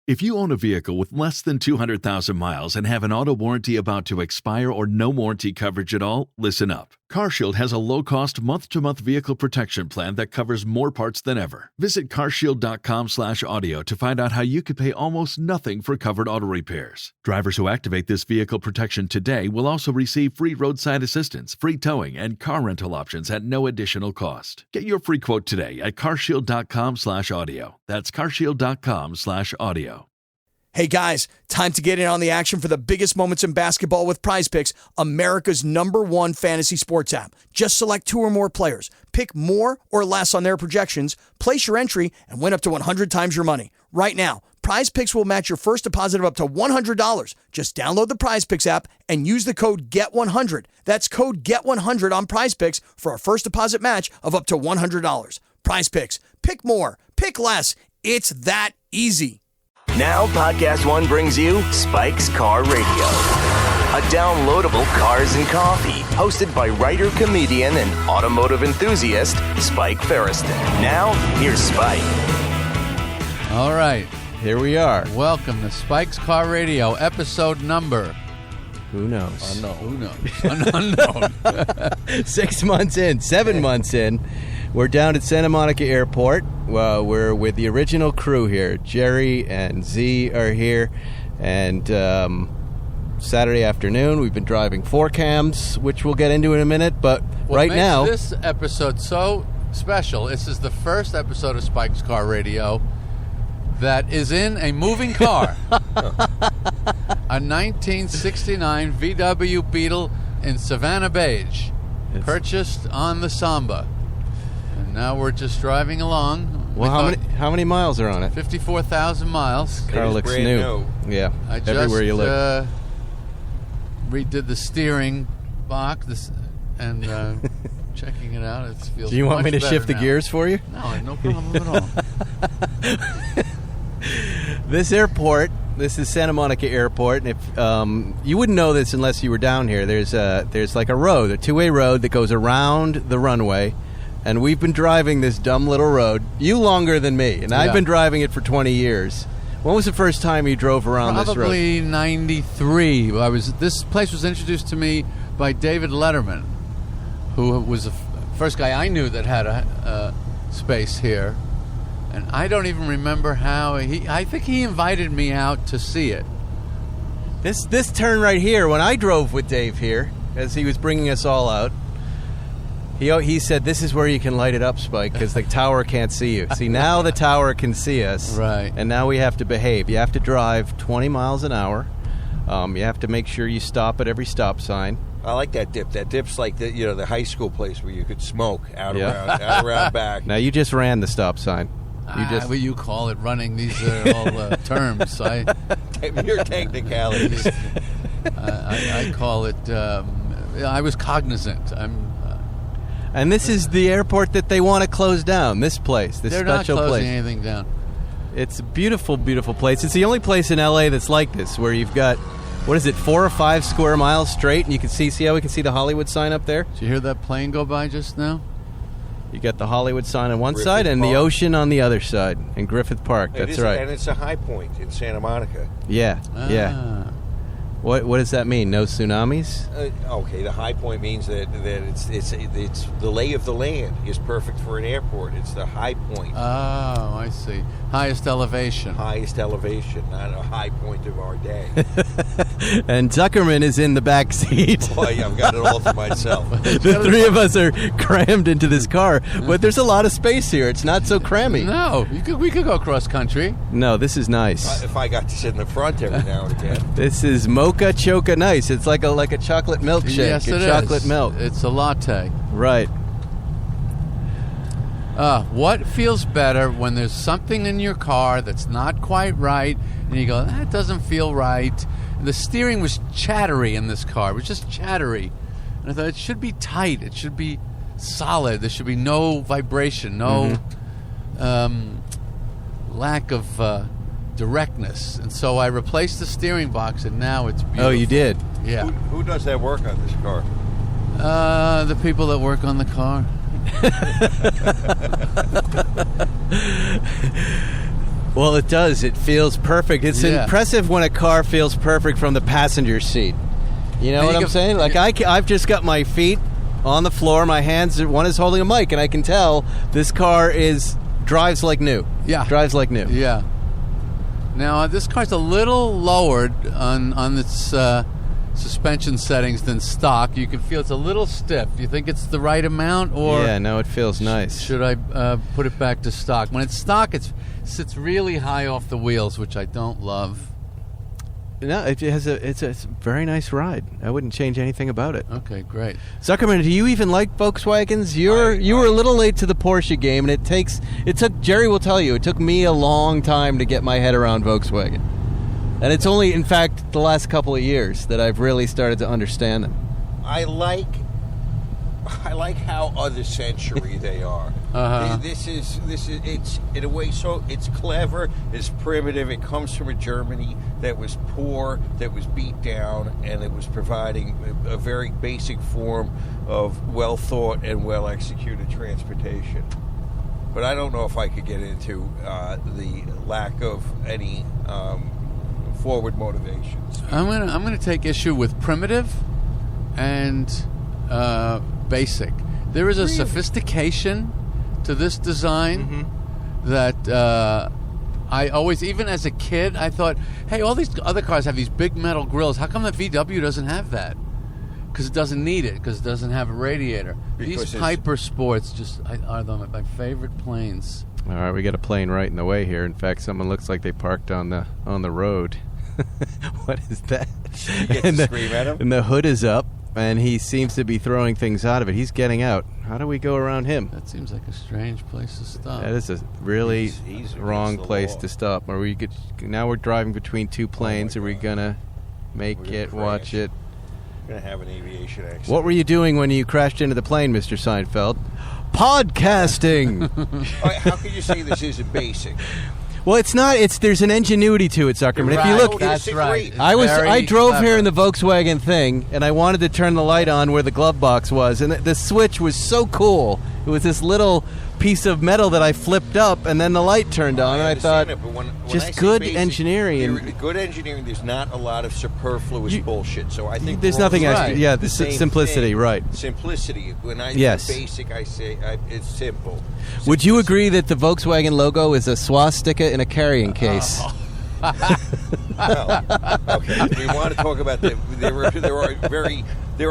If you own a vehicle with less than 200,000 miles and have an auto warranty about to expire or no warranty coverage at all, listen up. CarShield has a low-cost month-to-month vehicle protection plan that covers more parts than ever. Visit carshield.com/audio to find out how you could pay almost nothing for covered auto repairs. Drivers who activate this vehicle protection today will also receive free roadside assistance, free towing, and car rental options at no additional cost. Get your free quote today at carshield.com/audio. That's carshield.com/audio. Hey guys, time to get in on the action for the biggest moments in basketball with Prize Picks, America's #1 fantasy sports app. Just select 2 or more players, pick more or less on their projections, place your entry, and win up to 100 times your money. Right now, Prize Picks will match your first deposit of up to $100. Just download the Prize Picks app and use the code GET100. That's code GET100 on Prize Picks for a first deposit match of up to $100. Prize Picks. Pick more. Pick less. It's that easy. Now, Podcast One brings you Spike's Car Radio, a downloadable cars and coffee, hosted by writer, comedian, and automotive enthusiast, Spike Ferriston. Now, here's Spike. All right. Here we are. Welcome to Spike's Car Radio, episode number. Who knows? Unknown. Who knows? Unknown. 6 months in, 7 months in. We're down at Santa Monica Airport. We're with the original crew here. Jerry and Z are here. And Saturday afternoon, we've been driving 4Cams, which we'll get into in a minute. But what makes this episode so special, this is the first episode of Spike's Car Radio that is in a moving car. A 1969 VW Beetle in Savannah Beige, purchased on the Samba. And now we're just driving along. Well, how many miles are on it? 54,000 miles. Car looks new. Yeah, everywhere you look. Redid the steering box and checking it out. It feels. Do you want me to shift the gears for you? No problem at all. This airport, this is Santa Monica Airport, and if you wouldn't know this unless you were down here, there's like a road, a two-way road that goes around the runway, and we've been driving this dumb little road, you longer than me, and I've been driving it for 20 years. When was the first time you drove around this road? Probably 93. This place was introduced to me by David Letterman, who was the first guy I knew that had a space here. And I don't even remember how I think he invited me out to see it. This turn right here, when I drove with Dave here, as he was bringing us all out, he said, this is where you can light it up, Spike, because the tower can't see you. See, now the tower can see us. Right. And now we have to behave. You have to drive 20 miles an hour. You have to make sure you stop at every stop sign. I like that dip. That dip's like the high school place where you could smoke out around back. Now, you just ran the stop sign. What you call it running. These are all terms. Your technicalities. I call it. I was cognizant. And this is the airport that they want to close down. This place, this special place. They're not closing anything down. It's a beautiful, beautiful place. It's the only place in LA that's like this, where you've got, 4 or 5 square miles straight, and you can see how we can see the Hollywood sign up there. Did you hear that plane go by just now? You got the Hollywood sign on one side and the ocean on the other side in Griffith Park. That's right. And it's a high point in Santa Monica. Yeah, yeah. What does that mean? No tsunamis? Okay, the high point means that it's the lay of the land is perfect for an airport. It's the high point. Oh, I see. Highest elevation. Highest elevation, not a high point of our day. And Zuckerman is in the back seat. Boy, I've got it all to myself. The three of us are crammed into this car, but there's a lot of space here. It's not so crammy. No, we could go cross country. No, this is nice. If I got to sit in the front every now and again. This is Mocha Choca Nice. It's like a chocolate milkshake. Yes, it is. Chocolate milk. It's a latte. Right. What feels better when there's something in your car that's not quite right, and you go, that doesn't feel right. And the steering was chattery in this car. It was just chattery. And I thought, it should be tight. It should be solid. There should be no vibration, no lack of directness. And so I replaced the steering box, and now it's beautiful. Oh, you did? Yeah. Who does that work on this car? The people that work on the car. Well, it does. It feels perfect. It's Yeah. impressive when a car feels perfect from the passenger seat. You know And what you I'm can- saying? Like, I've just got my feet on the floor. My hands, one is holding a mic, and I can tell this car drives like new. Yeah. Drives like new. Yeah. Now, this car's a little lowered on its suspension settings than stock. You can feel it's a little stiff. Do you think it's the right amount, or Yeah, no, it feels nice. should I put it back to stock? When it's stock, it sits really high off the wheels, which I don't love. No, it's a very nice ride. I wouldn't change anything about it. Okay, great. Zuckerman, do you even like Volkswagens? You were a little late to the Porsche game, and it took Jerry will tell you, it took me a long time to get my head around Volkswagen. And it's only, in fact, the last couple of years that I've really started to understand them. I like how other century they are. Uh-huh. This is it's in a way, so it's clever, it's primitive. It comes from a Germany that was poor, that was beat down, and it was providing a very basic form of well thought and well executed transportation. But I don't know if I could get into the lack of any forward motivations. I'm gonna take issue with primitive and basic. There is a sophistication to this design that I always, even as a kid, I thought, hey, all these other cars have these big metal grills. How come the VW doesn't have that? Because it doesn't need it, because it doesn't have a radiator. Because These Piper Sports just are my favorite planes. All right, we got a plane right in the way here. In fact, someone looks like they parked on the road. What is that? You get to scream at him? And the hood is up, and he seems to be throwing things out of it. He's getting out. How do we go around him? That seems like a strange place to stop. That is a really He's wrong against the place law. to stop. Now we're driving between two planes. Are we God. gonna make We're gonna it? Watch crash. it. We're going to have an aviation accident. What were you doing when you crashed into the plane, Mr. Seinfeld? Podcasting. How can you say this isn't basic? Well, it's not. There's an ingenuity to it, Zuckerman. If you Right, look, that's It's right. great. It's I very drove clever. here in the Volkswagen thing, and I wanted to turn the light on where the glove box was, and the switch was so cool. It was this little piece of metal that I flipped up, and then the light turned on, and I thought, understand it, but when just I say good basic, engineering. good engineering. There's not a lot of superfluous bullshit. So I think There's we're all nothing saying extra. Yeah, the same simplicity, thing. right. Simplicity. When I Yes. say basic, I say it's simple. Would you agree that the Volkswagen logo is a swastika in a carrying case? Well, okay. We want to talk about there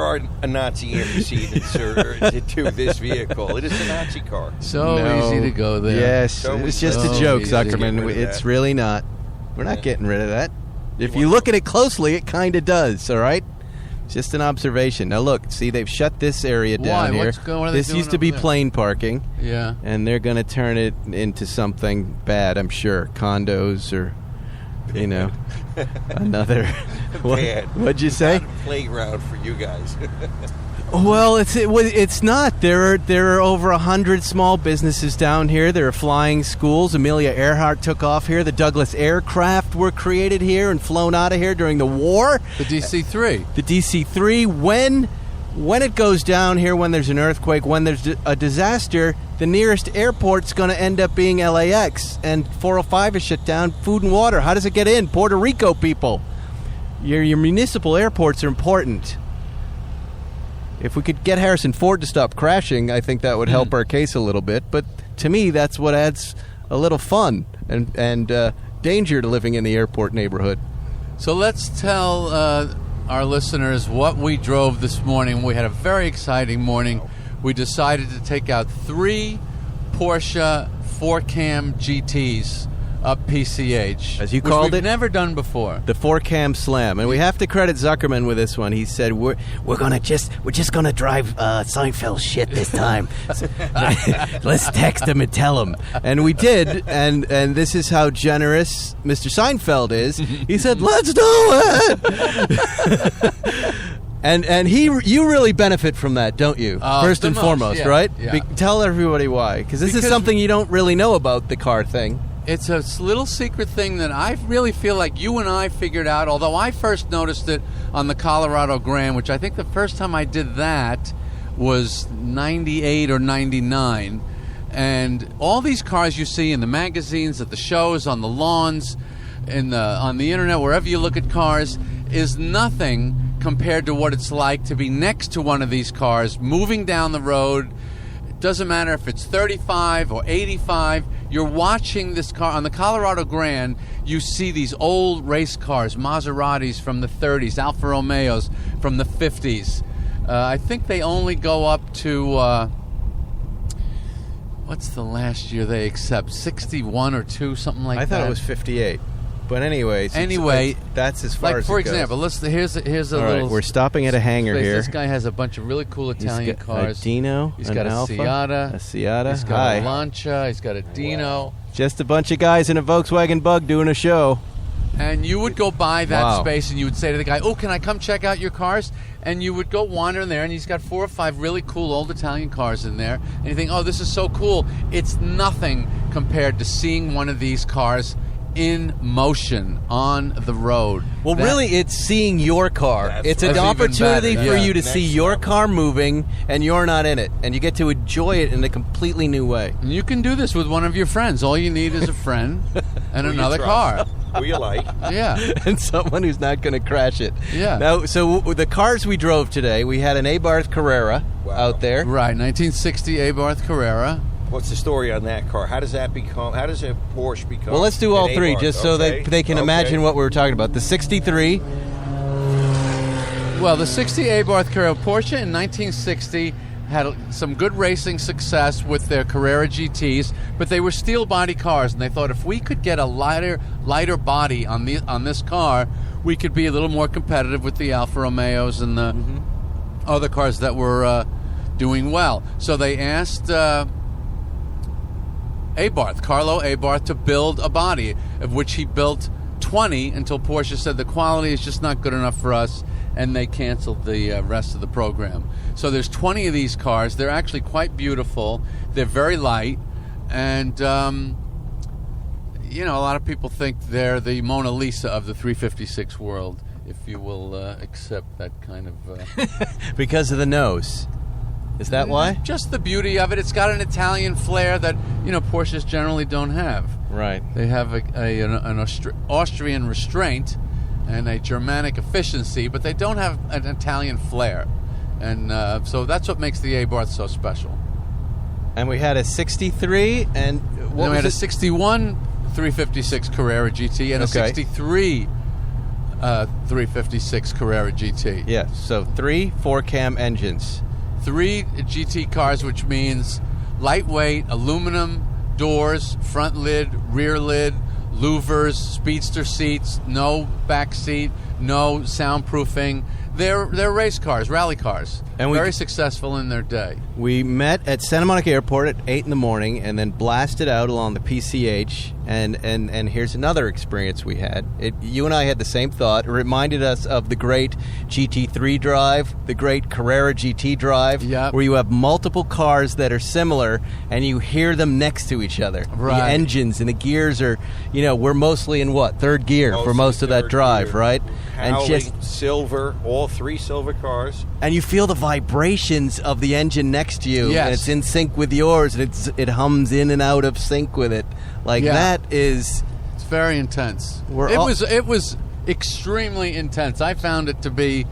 are Nazi antecedents to this vehicle. It is a Nazi car. So No. easy to go there. Yes, So it's just a so joke, easy to get Zuckerman. rid of It's that. really not. We're not getting rid of that. If you look at it closely, it kind of does, all right? Just an observation. Now look, see, they've shut this area down Why? here. What are they This doing used to be over there? plane parking, Yeah. and they're going to turn it into something bad, I'm sure. Condos or, another. Bad. What'd you say? Not a playground for you guys. Well, it's not. There are over 100 small businesses down here. There are flying schools. Amelia Earhart took off here. The Douglas aircraft were created here and flown out of here during the war. The DC-3. The DC-3. When it goes down here, when there's an earthquake, when there's a disaster, the nearest airport's going to end up being LAX, and 405 is shut down. Food and water. How does it get in? Puerto Rico people. Your municipal airports are important. If we could get Harrison Ford to stop crashing, I think that would help our case a little bit. But to me, that's what adds a little fun and danger to living in the airport neighborhood. So let's tell our listeners what we drove this morning. We had a very exciting morning. We decided to take out 3 Porsche 4-cam GTs up PCH. As you which called we've it? never done before. The 4-cam slam, and we have to credit Zuckerman with this one. He said, "We're just gonna drive Seinfeld shit this time. Let's text him and tell him." And we did, and this is how generous Mr. Seinfeld is. He said, "Let's do it." And you really benefit from that, don't you? First the and most, foremost, yeah, right? yeah. Tell everybody why, because this is Because- something you don't really know about the car thing. It's a little secret thing that I really feel like you and I figured out, although I first noticed it on the Colorado Grand, which I think the first time I did that was 98 or 99. And all these cars you see in the magazines, at the shows, on the lawns, on the internet, wherever you look at cars, is nothing compared to what it's like to be next to one of these cars, moving down the road. It doesn't matter if it's 35 or 85. You're watching this car. On the Colorado Grand, you see these old race cars, Maseratis from the 30s, Alfa Romeos from the 50s. I think they only go up to... what's the last year they accept? 61 or 2, something like that. I thought it was 58. But anyways, that's as far as it goes. For example, here's a All little... right, we're stopping at a hangar here. This guy has a bunch of really cool Italian cars. A Dino, He's got a Alfa, Seata. a Seata. He's got a Lancia. He's got a Dino. Wow. Just a bunch of guys in a Volkswagen Bug doing a show. And you would go by that Wow. space and you would say to the guy, "Oh, can I come check out your cars?" And you would go wander in there, and he's got 4 or 5 really cool old Italian cars in there. And you think, "Oh, this is so cool." It's nothing compared to seeing one of these cars in motion on the road. Well, really, it's seeing your car. It's an That's even opportunity better, for yeah. you to see your car moving, and you're not in it. And you get to enjoy it in a completely new way. And you can do this with one of your friends. All you need is a friend and another car. Who you like. Yeah. And someone who's not going to crash it. Yeah. Now, so the cars we drove today, we had an Abarth Carrera out there. Right, 1960 Abarth Carrera. What's the story on that car? How does a Porsche become? Well, let's do all an three, Abarth? just so Okay. they can imagine what we were talking about. The 63. Well, the 60 Abarth Carrera, Porsche in 1960 had some good racing success with their Carrera GTs, but they were steel body cars, and they thought if we could get a lighter body on this car, we could be a little more competitive with the Alfa Romeos and the other cars that were doing well. So they asked Carlo Abarth, to build a body, of which he built 20 until Porsche said the quality is just not good enough for us, and they canceled the rest of the program. So there's 20 of these cars. They're actually quite beautiful. They're very light, and a lot of people think they're the Mona Lisa of the 356 world, if you will accept that kind of... Because of the nose. Is that why? Just the beauty of it. It's got an Italian flair that, Porsches generally don't have. Right. They have an Austrian restraint and a Germanic efficiency, but they don't have an Italian flair. And so that's what makes the Abarth so special. And we had a 63, and We had a 61 356 Carrera GT and a 63 356 Carrera GT. Yeah, so 3 4-cam engines. 3 GT cars, which means lightweight, aluminum doors, front lid, rear lid, louvers, speedster seats, no back seat, no soundproofing. They're race cars, rally cars, and very successful in their day. We met at Santa Monica Airport at 8 in the morning and then blasted out along the PCH. And here's another experience we had. You and I had the same thought. It reminded us of the great GT3 drive, the great Carrera GT drive, where you have multiple cars that are similar and you hear them next to each other. Right. The engines and the gears are, we're mostly in third gear for most of that drive, right? And just silver, all 3 silver cars. And you feel the vibrations of the engine next to you, and it's in sync with yours, and it hums in and out of sync with it. That is... It's very intense. It was extremely intense. I found it to be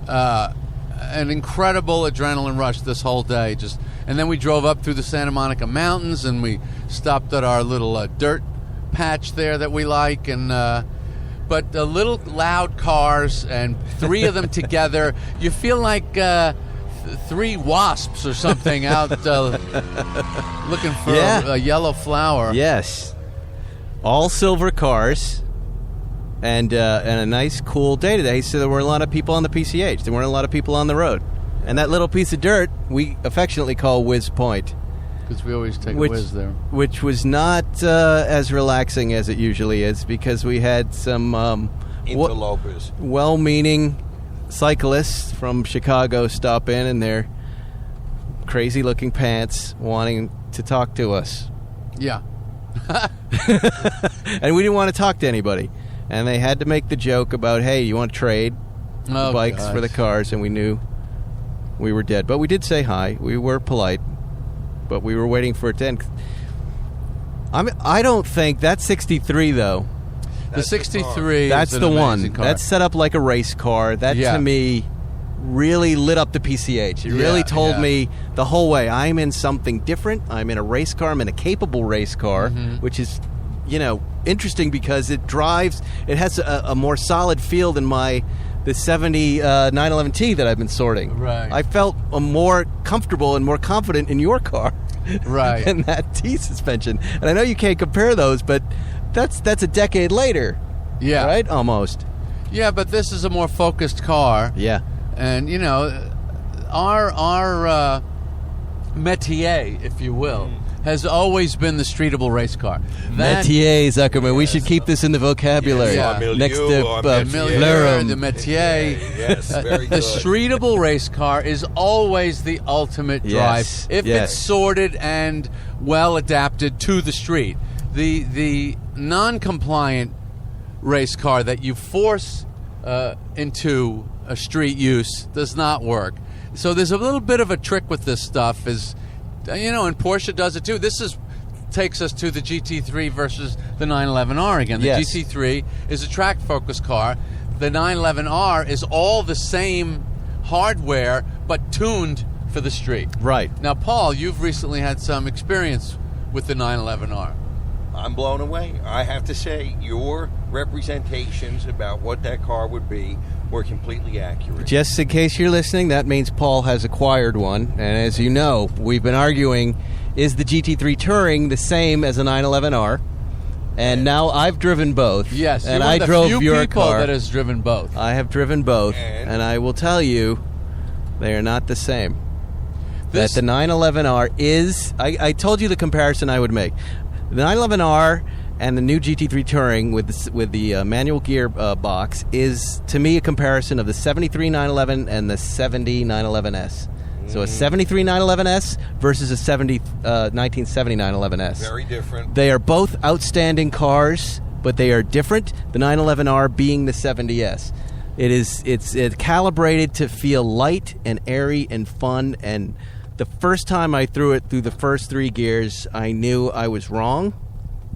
an incredible adrenaline rush this whole day. And then we drove up through the Santa Monica Mountains, and we stopped at our little dirt patch there that we like, and... but the little loud cars, and 3 of them together, you feel like 3 wasps or something out looking for a yellow flower. Yes. All silver cars, and a nice, cool day today. So there weren't a lot of people on the PCH. There weren't a lot of people on the road. And that little piece of dirt we affectionately call Whiz Point. Because we always take a whiz there. Which was not as relaxing as it usually is, because we had some interlopers, well-meaning cyclists from Chicago stop in their crazy-looking pants wanting to talk to us. Yeah. And we didn't want to talk to anybody. And they had to make the joke about, hey, you want to trade the bikes for the cars? And we knew we were dead. But we did say hi. We were polite. but we were waiting for it to end. I don't think that's 63 though. The 63. That's is the an one. amazing car. That's set up like a race car. That to me really lit up the PCH. It really told me the whole way I'm in something different. I'm in a race car. I'm in a capable race car, which is, interesting because it drives. It has a more solid feel than the 70 911T that I've been sorting. Right. I felt more comfortable and more confident in your car. Right. than that T suspension. And I know you can't compare those, but that's a decade later. Yeah. Right? Almost. Yeah, but this is a more focused car. Yeah. And, our métier, if you will, has always been the streetable race car. Métier, Zuckerman. We should keep this in the vocabulary. Next to Milieu, the métier. Yes, very The good. streetable race car is always the ultimate drive if it's sorted and well adapted to the street. The non-compliant race car that you force into a street use does not work. So there's a little bit of a trick with this stuff, and Porsche does it too. This takes us to the GT3 versus the 911R again. The GT3 is a track-focused car. The 911R is all the same hardware, but tuned for the street. Right. Now, Paul, you've recently had some experience with the 911R. I'm blown away. I have to say, your representations about what that car would be were completely accurate. Just in case you're listening, that means Paul has acquired one. And as you know, we've been arguing, is the GT3 Touring the same as a 911R? And now I've driven both. Yes, and you're one I of the drove few your people car. that has driven both. I have driven both, and I will tell you, they are not the same. That the 911R is... I told you the comparison I would make. The 911R and the new GT3 Touring with the manual gear box is, to me, a comparison of the 73 911 and the 70 911S. So a 73 911S versus a 1970 911S. Very different. They are both outstanding cars, but they are different. The 911R being the 70S. It's calibrated to feel light and airy and fun. And the first time I threw it through the first three gears, I knew I was wrong.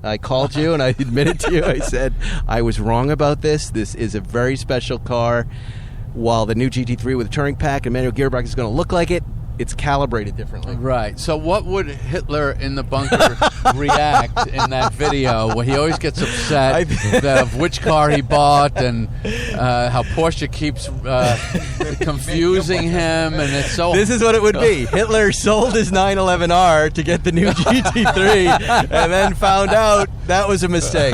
I called you and I admitted to you. I said, I was wrong about this. This is a very special car. While the new GT3 with a Touring Pack and manual gearbox is going to look like it, it's calibrated differently. Right. So what would Hitler in the bunker react in that video where he always gets upset of which car he bought and how Porsche keeps confusing him, and it's so... This is what it would be. Hitler sold his 911R to get the new GT3 and then found out that was a mistake.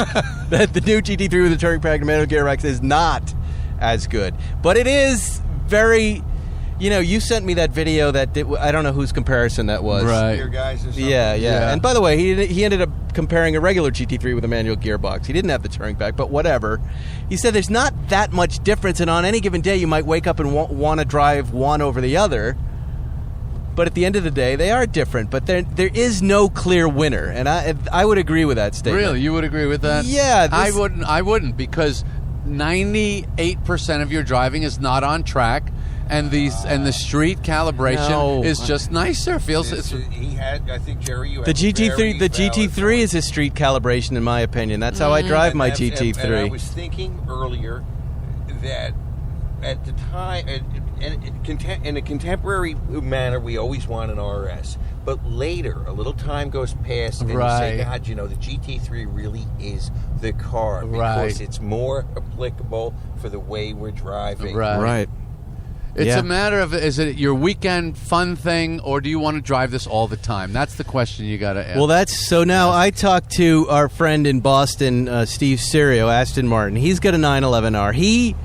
That the new GT3 with a Touring Pack and manual gearbox is not as good. But it is very... you sent me that video that I don't know whose comparison that was. Right. Your guys or something? Yeah. And by the way, he ended up comparing a regular GT3 with a manual gearbox. He didn't have the Touring Pack, but whatever. He said there's not that much difference, and on any given day you might wake up and want to drive one over the other. But at the end of the day, they are different. But there is no clear winner, and I would agree with that statement. Really? You would agree with that? Yeah. I wouldn't, because 98% of your driving is not on track. And the street calibration is just nicer. Feels he had. I think Jerry, you had the GT3 is a street calibration, in my opinion. That's how I drive my GT3. And I was thinking earlier that at the time, in a contemporary manner, we always want an RS. But later, a little time goes past, and you say, God, the GT3 really is the car because it's more applicable for the way we're driving. Right. It's a matter of, is it your weekend fun thing, or do you want to drive this all the time? That's the question you got to ask. Well, so now I talked to our friend in Boston, Steve Serio, Aston Martin. He's got a 911R. He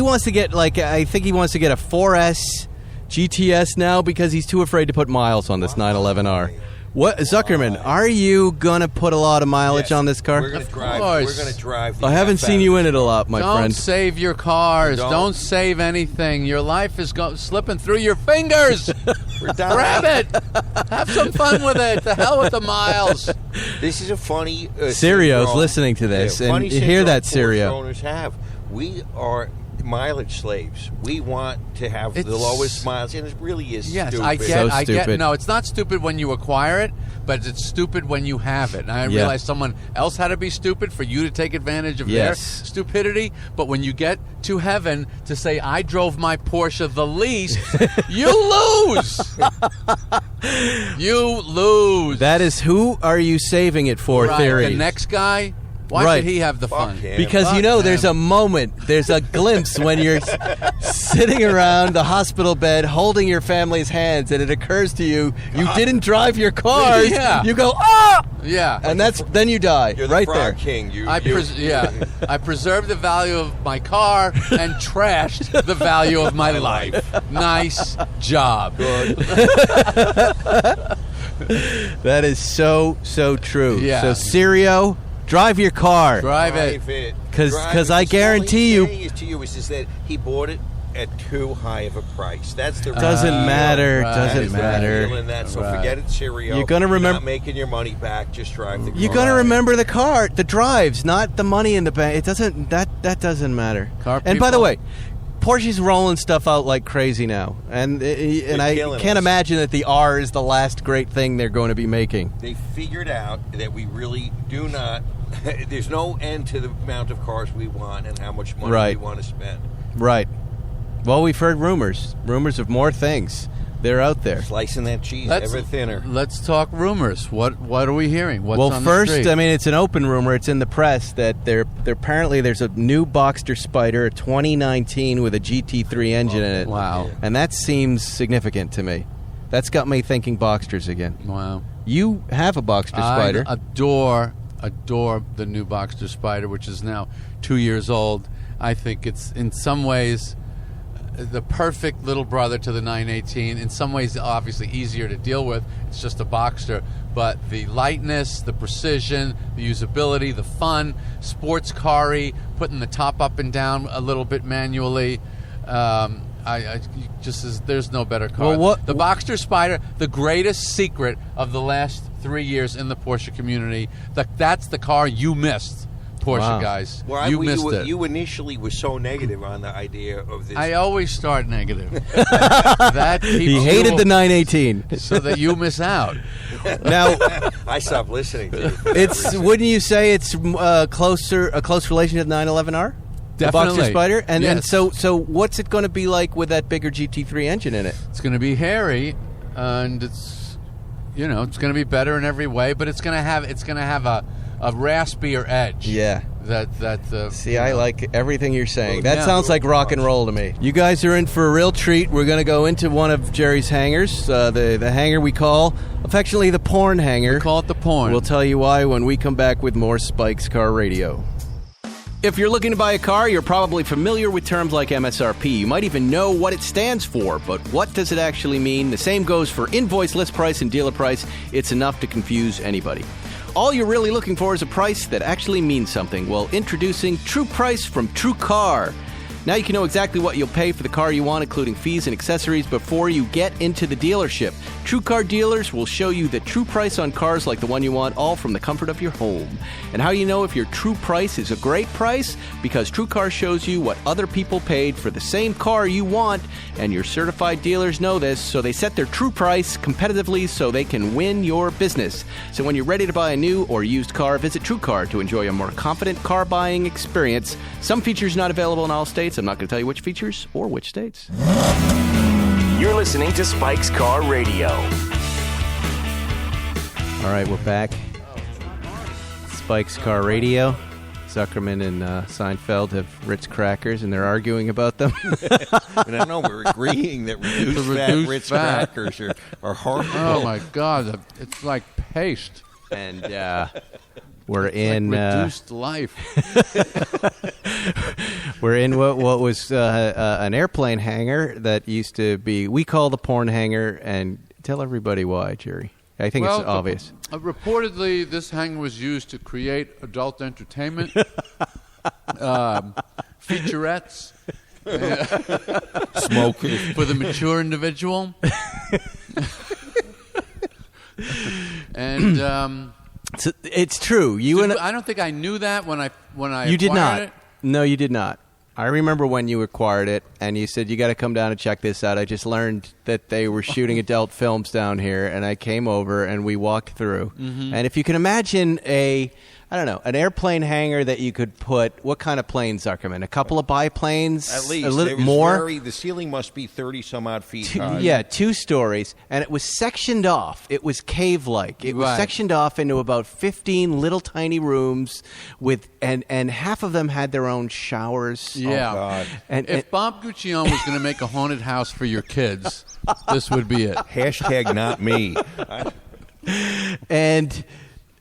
wants to get, I think he wants to get a 4S GTS now because he's too afraid to put miles on this 911R. What, Zuckerman, are you going to put a lot of mileage on this car? We're going to drive. course. We're going to drive. I haven't seen you in it a lot, my friend. Don't save your cars. Don't save anything. Your life is slipping through your fingers. Grab it. Have some fun with it. The hell with the miles. This is a funny... Serio's listening to this, and funny you hear that, Porsche Serio. owners have. We are mileage slaves. We want to have the lowest miles, and it really is yes, stupid. I get. So I get. stupid. No, it's not stupid when you acquire it, but it's stupid when you have it. And I realize someone else had to be stupid for you to take advantage of their stupidity. But when you get to heaven to say, "I drove my Porsche the least," you lose. You lose. That is, who are you saving it for? Right. Theory. The next guy. Why should he have the fun? him. Because there's a moment, there's a glimpse when you're sitting around the hospital bed holding your family's hands, and it occurs to you, you didn't drive your cars. Yeah. You go, ah! Yeah. And then you die. You're the right frog there. king. I preserved the value of my car and trashed the value of my life. Nice job. Good. That is so true. Yeah. So, Sirio, drive your car. Drive it. Because I guarantee you... All he's saying to you is just that he bought it at too high of a price. That's the Doesn't matter. right, Doesn't matter. Feeling that, so Right. forget it, Sirio. You're gonna remember- not making your money back. Just drive the car. You're going to remember the car, the drives, not the money in the bank. It doesn't. That doesn't matter. Car And by the people- way, Porsche's rolling stuff out like crazy now, and I killing can't us. imagine that the R is the last great thing they're going to be making. They figured out that we really do not. There's no end to the amount of cars we want and how much money Right. we want to spend. Right. Well, we've heard rumors of more things. They're out there. Slicing that cheese ever thinner. Let's talk rumors. What are we hearing? What's Well, on first, the street? I mean, it's an open rumor. It's in the press that there apparently there's a new Boxster Spider, a 2019 with a GT3 engine in it. Wow. And that seems significant to me. That's got me thinking Boxsters again. Wow. You have a Boxster Spider. I adore the new Boxster Spider, which is now 2 years old. I think it's in some ways the perfect little brother to the 918. In some ways, obviously easier to deal with. It's just a Boxster, but the lightness, the precision, the usability, the fun, sports car-y, putting the top up and down a little bit manually. There's no better car. Well, the Boxster Spider, the greatest secret of the last 3 years in the Porsche community. That's the car you missed, Porsche Wow. Missed guys. You missed it. You initially were so negative on the idea of this. I always start negative. That He hated the 918. so that you miss out. Now, I stopped listening to you. wouldn't you say it's a close relation to the 911R? The Definitely. Boxster Spider? And Yes. so what's it going to be like with that bigger GT3 engine in it? It's going to be hairy, and it's going to be better in every way. But it's going to have a raspier edge. Yeah. See, I like everything you're saying. Well, That yeah. sounds like rock and roll to me. You guys are in for a real treat. We're going to go into one of Jerry's hangars, the hangar we call affectionately the porn hangar. Call it the porn. We'll tell you why when we come back with more Spike's Car Radio. If you're looking to buy a car, you're probably familiar with terms like MSRP. You might even know what it stands for, but what does it actually mean? The same goes for invoice, list price, and dealer price. It's enough to confuse anybody. All you're really looking for is a price that actually means something. Well, introducing True Price from True Car. Now you can know exactly what you'll pay for the car you want, including fees and accessories, before you get into the dealership. True Car dealers will show you the true price on cars like the one you want, all from the comfort of your home. And how do you know if your true price is a great price? Because True Car shows you what other people paid for the same car you want, and your certified dealers know this, so they set their true price competitively so they can win your business. So when you're ready to buy a new or used car, visit True Car to enjoy a more confident car buying experience. Some features not available in all states. I'm not going to tell you which features or which states. You're listening to Spike's Car Radio. All right, we're back. Spike's Car Radio. Zuckerman and Seinfeld have Ritz crackers, and they're arguing about them. I don't know. We're agreeing that reduced fat Ritz crackers are horrible. Oh my God! It's like paste. And we're in reduced life. we're in what was an airplane hangar that used to be. We call the porn hangar, and tell everybody why, Jerry. I think it's obvious. Reportedly, this hangar was used to create adult entertainment, featurettes, Smokers. for the mature individual. And It's true. You and I don't think I knew that when I you did acquired not. it. No, you did not. I remember when you acquired it, and you said, you got to come down and check this out. I just learned that they were shooting adult films down here, and I came over, and we walked through. And if you can imagine an airplane hangar that you could put, what kind of planes, Zuckerman? A couple of biplanes? At least. A little more? The ceiling must be 30-some-odd feet high. Yeah, 2 stories. And it was sectioned off. It was cave-like. It was sectioned off into about 15 little tiny rooms and half of them had their own showers. Yeah. Oh, God. And if Bob Guccione was going to make a haunted house for your kids, this would be it. Hashtag not me. And...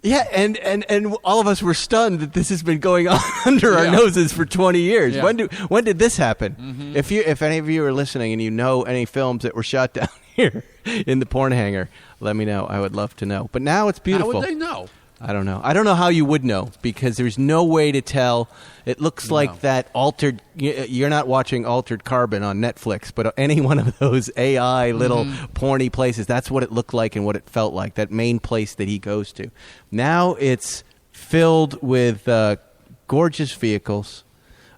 Yeah, and all of us were stunned that this has been going on under our noses for 20 years. Yeah. When did this happen? If any of you are listening and you know any films that were shot down here in the porn hangar, let me know. I would love to know. But now it's beautiful. How would they know? I don't know. I don't know how you would know because there's no way to tell. It looks like that altered. You're not watching Altered Carbon on Netflix, but any one of those AI little porny places, that's what it looked like and what it felt like, that main place that he goes to. Now it's filled with gorgeous vehicles,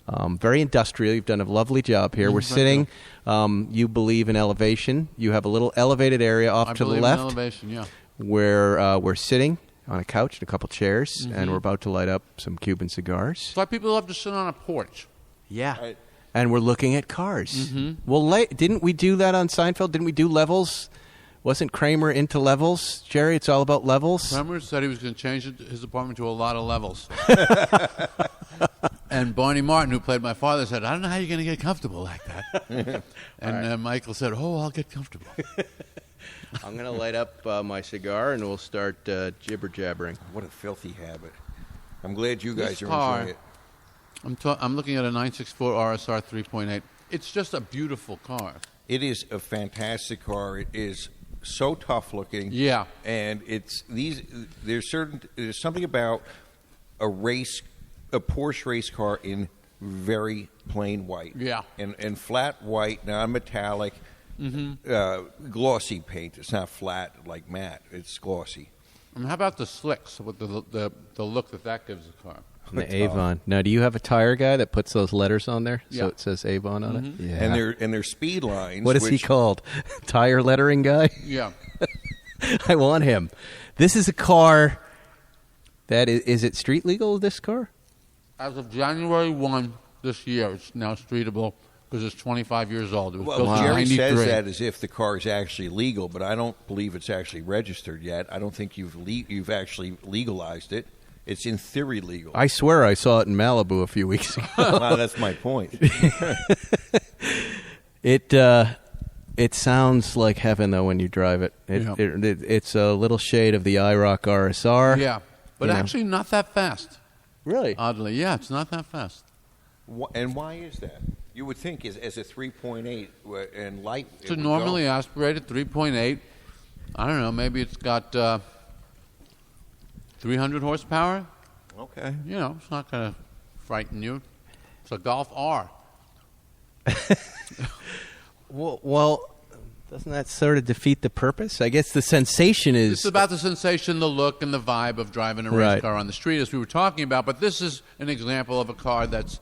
very industrial. You've done a lovely job here. We're sitting, you believe in elevation. You have a little elevated area off to the left. In elevation, yeah. Where we're sitting on a couch and a couple chairs, and we're about to light up some Cuban cigars. It's like people love to sit on a porch. Yeah. And we're looking at cars. Well, didn't we do that on Seinfeld? Didn't we do levels? Wasn't Kramer into levels? Jerry, it's all about levels? Kramer said he was going to change his apartment to a lot of levels. And Barney Martin, who played my father, said, I don't know how you're going to get comfortable like that. And Michael said, I'll get comfortable. I'm going to light up my cigar, and we'll start jibber-jabbering. What a filthy habit. I'm glad you guys are enjoying it. I'm looking at a 964 RSR 3.8. It's just a beautiful car. It is a fantastic car. It is so tough looking. Yeah. And there's something about a Porsche race car in very plain white. Yeah. And flat white, non-metallic. Glossy paint. It's not flat like matte. It's glossy. How about the slicks with the look that gives the car? And the Avon. Now, do you have a tire guy that puts those letters on there so it says Avon on it? Yeah. And their speed lines. What is he called? Tire lettering guy? Yeah. I want him. This is a car that is it street legal, this car? As of January 1 this year, it's now streetable. Because it's 25 years old. It was built in Jerry 93. says that as if the car is actually legal, but I don't believe it's actually registered yet. I don't think you've actually legalized it. It's in theory legal. I swear I saw it in Malibu a few weeks ago. Well, that's my point. It sounds like heaven though when you drive it. It's a little shade of the IROC RSR. Yeah, but actually not that fast. Really? Oddly, yeah, it's not that fast. And why is that? You would think as a 3.8 and light. It's a normally aspirated 3.8. I don't know. Maybe it's got 300 horsepower. Okay. It's not going to frighten you. It's a Golf R. Well, doesn't that sort of defeat the purpose? I guess the sensation is... It's about the sensation, the look, and the vibe of driving a race car on the street, as we were talking about. But this is an example of a car that's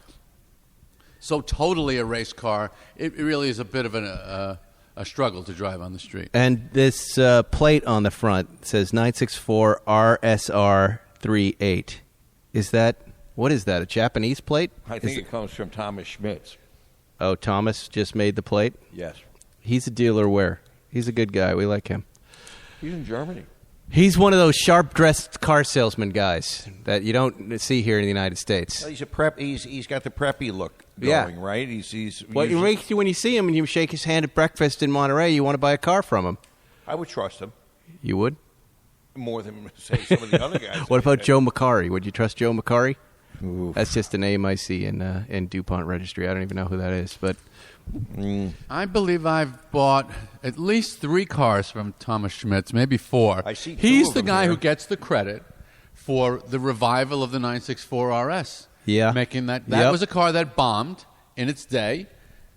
so totally a race car, it really is a bit of a struggle to drive on the street. And this plate on the front says 964 RSR 38. What is that, a Japanese plate? I think it comes from Thomas Schmitz. Oh, Thomas just made the plate? Yes. He's a dealer where? He's a good guy. We like him. He's in Germany. He's one of those sharp-dressed car salesman guys that you don't see here in the United States. Well, he's a prep. He's got the preppy look going, right? What you make when you see him and you shake his hand at breakfast in Monterey, you want to buy a car from him. I would trust him. You would? More than, say, some of the other guys. What about Joe McCarry? Would you trust Joe McCarry? Oof. That's just a name I see in DuPont Registry. I don't even know who that is, but... I believe I've bought at least 3 cars from Thomas Schmitz, maybe 4. I see 2 He's of the them guy here. who gets the credit for the revival of the 964 RS. Yeah. Making that was a car that bombed in its day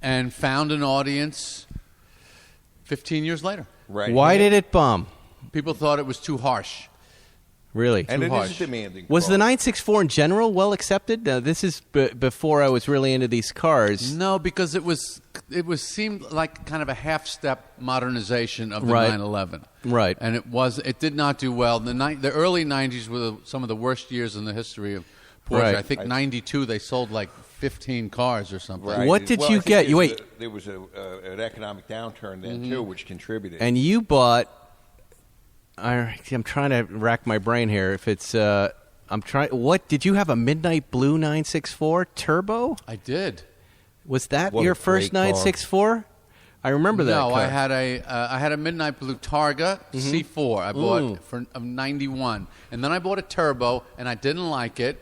and found an audience 15 years later. Right. Why did it bomb? People thought it was too harsh. Really? And Too it harsh. is a demanding Was car. the 964 in general well accepted? Now, this is before I was really into these cars. No, because it seemed like kind of a half-step modernization of the Right. 911. Right. And it did not do well. The early 90s were some of the worst years in the history of Porsche. Right. I think 92 they sold like 15 cars or something. Right. What did Well, you I think get? there was an economic downturn then, too, which contributed. And you bought... I'm trying to rack my brain here. If it's... What? Did you have a Midnight Blue 964 Turbo? I did. Was that What your a first great car. 964? I remember that No, car. I had a Midnight Blue Targa C4. I bought of 91, and then I bought a Turbo, and I didn't like it.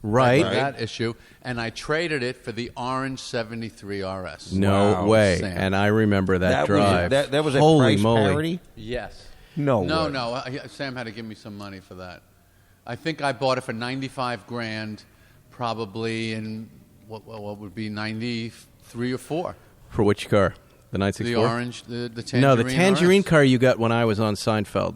Right. That issue, and I traded it for the orange 73 RS. No Wow, way. Sam. And I remember that drive. That was a Holy price moly. parity? Yes. No No, way. no. Sam had to give me some money for that. I think I bought it for $95,000, probably in what would be 93 or 4. For which car? The 964? The orange, the tangerine. No, the Tangerine RS. car you got when I was on Seinfeld,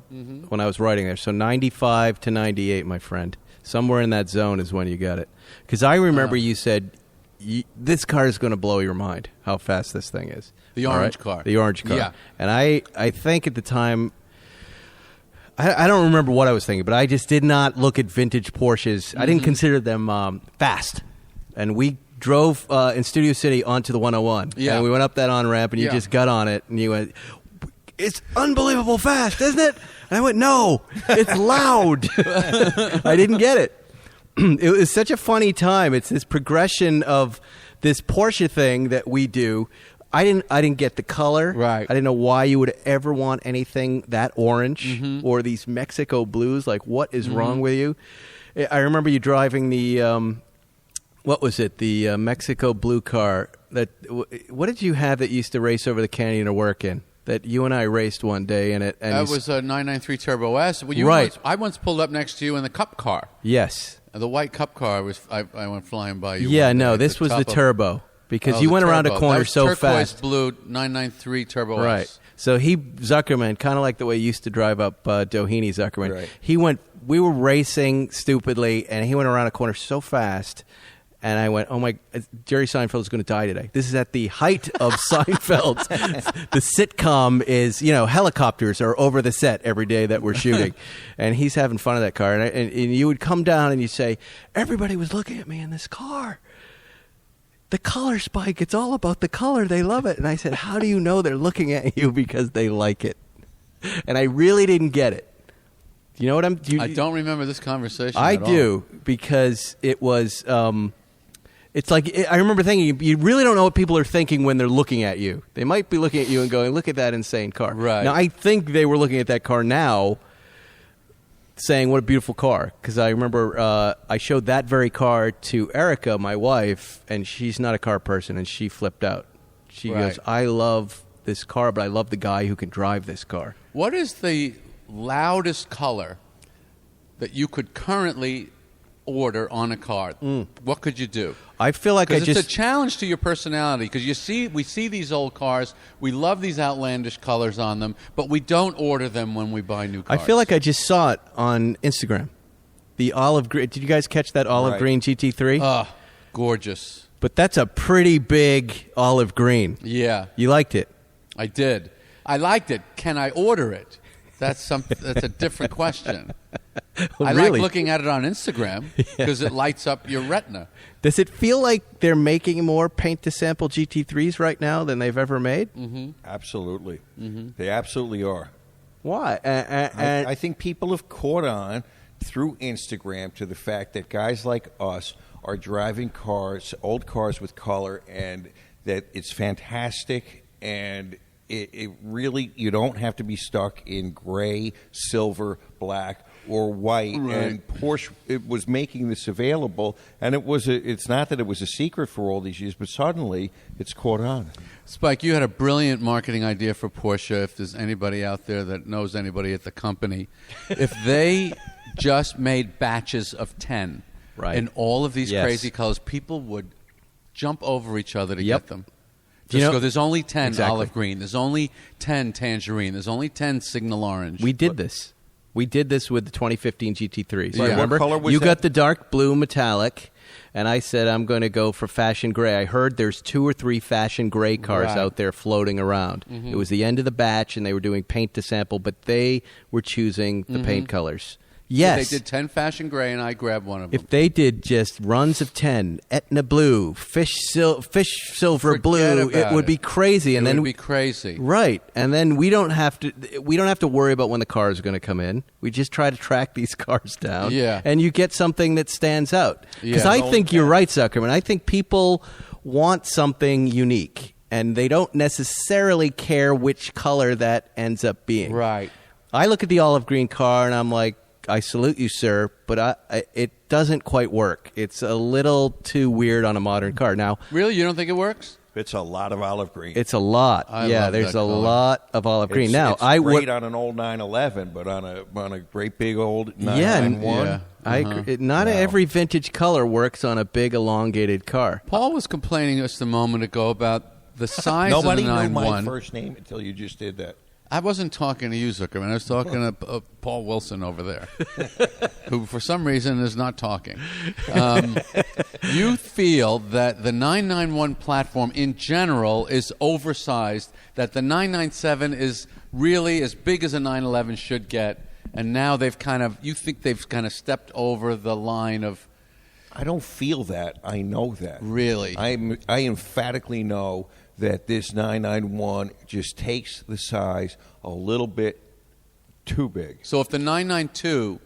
when I was writing there. So 95 to 98, my friend. Somewhere in that zone is when you got it. Because I remember you said, this car is going to blow your mind, how fast this thing is. The All orange right? car. The orange car. Yeah. And I think at the time... I don't remember what I was thinking, but I just did not look at vintage Porsches. I didn't consider them fast. And we drove in Studio City onto the 101. Yeah. And we went up that on-ramp, and you Yeah. just got on it, and you went, it's unbelievable fast, isn't it? And I went, no, it's loud. I didn't get it. It was such a funny time. It's this progression of this Porsche thing that we do. I didn't get the color. Right. I didn't know why you would ever want anything that orange or these Mexico blues. Like, what is wrong with you? I remember you driving the, what was it? The Mexico blue car. What did you have that used to race over the canyon to work in? That you and I raced one day in it. And That was a 993 Turbo S. Well, Right. I once pulled up next to you in the Cup car. Yes. The white Cup car I went flying by you. Yeah, one day no, at this was the top of- Turbo. Because Oh, you the went around a Turbo. corner That was so turquoise fast. blue 993 Turbo Right. S. So Zuckerman, kind of like the way he used to drive up Doheny Zuckerman. Right. We were racing stupidly, and he went around a corner so fast. And I went, oh my, Jerry Seinfeld is going to die today. This is at the height of Seinfeld. The sitcom is, helicopters are over the set every day that we're shooting. And he's having fun of that car. And you would come down and you'd say, everybody was looking at me in this car. The color, Spike, it's all about the color. They love it. And I said, how do you know they're looking at you because they like it? And I really didn't get it. You know what I don't remember this conversation I at all. do, because it was... it's like, I remember thinking, you really don't know what people are thinking when they're looking at you. They might be looking at you and going, look at that insane car. Right. Now, I think they were looking at that car now saying, what a beautiful car. Because I remember I showed that very car to Erica, my wife, and she's not a car person, and she flipped out. She Right. goes, I love this car, but I love the guy who can drive this car. What is the loudest color that you could currently order on a car? What could you do? I feel like Because it's a challenge to your personality. Because we see these old cars, we love these outlandish colors on them, but we don't order them when we buy new cars. I feel like I just saw it on Instagram. The olive green. Did you guys catch that olive Right. green GT3? Gorgeous. But that's a pretty big olive green. Yeah, You liked it. I did. I liked it. Can I order it? That's a different question. I Really? like looking at it on Instagram because it lights up your retina. Does it feel like they're making more paint-to-sample GT3s right now than they've ever made? Absolutely. They absolutely are. Why? I think people have caught on through Instagram to the fact that guys like us are driving cars, old cars with color, and that it's fantastic, and it really, you don't have to be stuck in gray, silver, black, or white. Right. And Porsche was making this available, and it's not that it was a secret for all these years, but suddenly it's caught on. Spike, you had a brilliant marketing idea for Porsche. If there's anybody out there that knows anybody at the company, if they just made batches of 10 Right. in all of these Yes. crazy colors, people would jump over each other to Yep. get them. You Just know- go, there's only 10 Exactly. olive green, there's only 10 tangerine, there's only 10 signal orange. we did this. We did this with the 2015 GT3s. Right. Remember? What color was you that? got the dark blue metallic, and I said I'm going to go for fashion gray. I heard there's 2 or 3 fashion gray cars Right. out there floating around. It was the end of the batch, and they were doing paint to sample, but they were choosing the paint colors. Yes. They did 10 fashion gray, and I grabbed one of them. If they did just runs of 10, Etna blue, fish silver Forget blue, it about would be crazy. And it then would be crazy. Right, and then we don't have to worry about when the cars are going to come in. We just try to track these cars down. Yeah. And you get something that stands out. Because Yeah. I think you're right, Zuckerman. I think people want something unique, and they don't necessarily care which color that ends up being. Right. I look at the olive green car, and I'm like, I salute you, sir, but it doesn't quite work. It's a little too weird on a modern car. Now, Really? You don't think it works? It's a lot of olive green. it's a lot. I yeah, love there's that a color. lot of olive green. Now, it's I great would. on an old 911, but on a great big old Yeah, 991. Yeah. I agree. Not every vintage color works on a big elongated car. Paul was complaining just a moment ago about the size Nobody of the knew my 9.1. first name until you just did that. I wasn't talking to you, Zuckerman. I was talking to Paul Wilson over there, who for some reason is not talking. You feel that the 991 platform in general is oversized, that the 997 is really as big as a 911 should get, and now you think they've kind of stepped over the line of I don't feel that. I know that. really. I emphatically know that this 991 just takes the size a little bit too big. So if the 992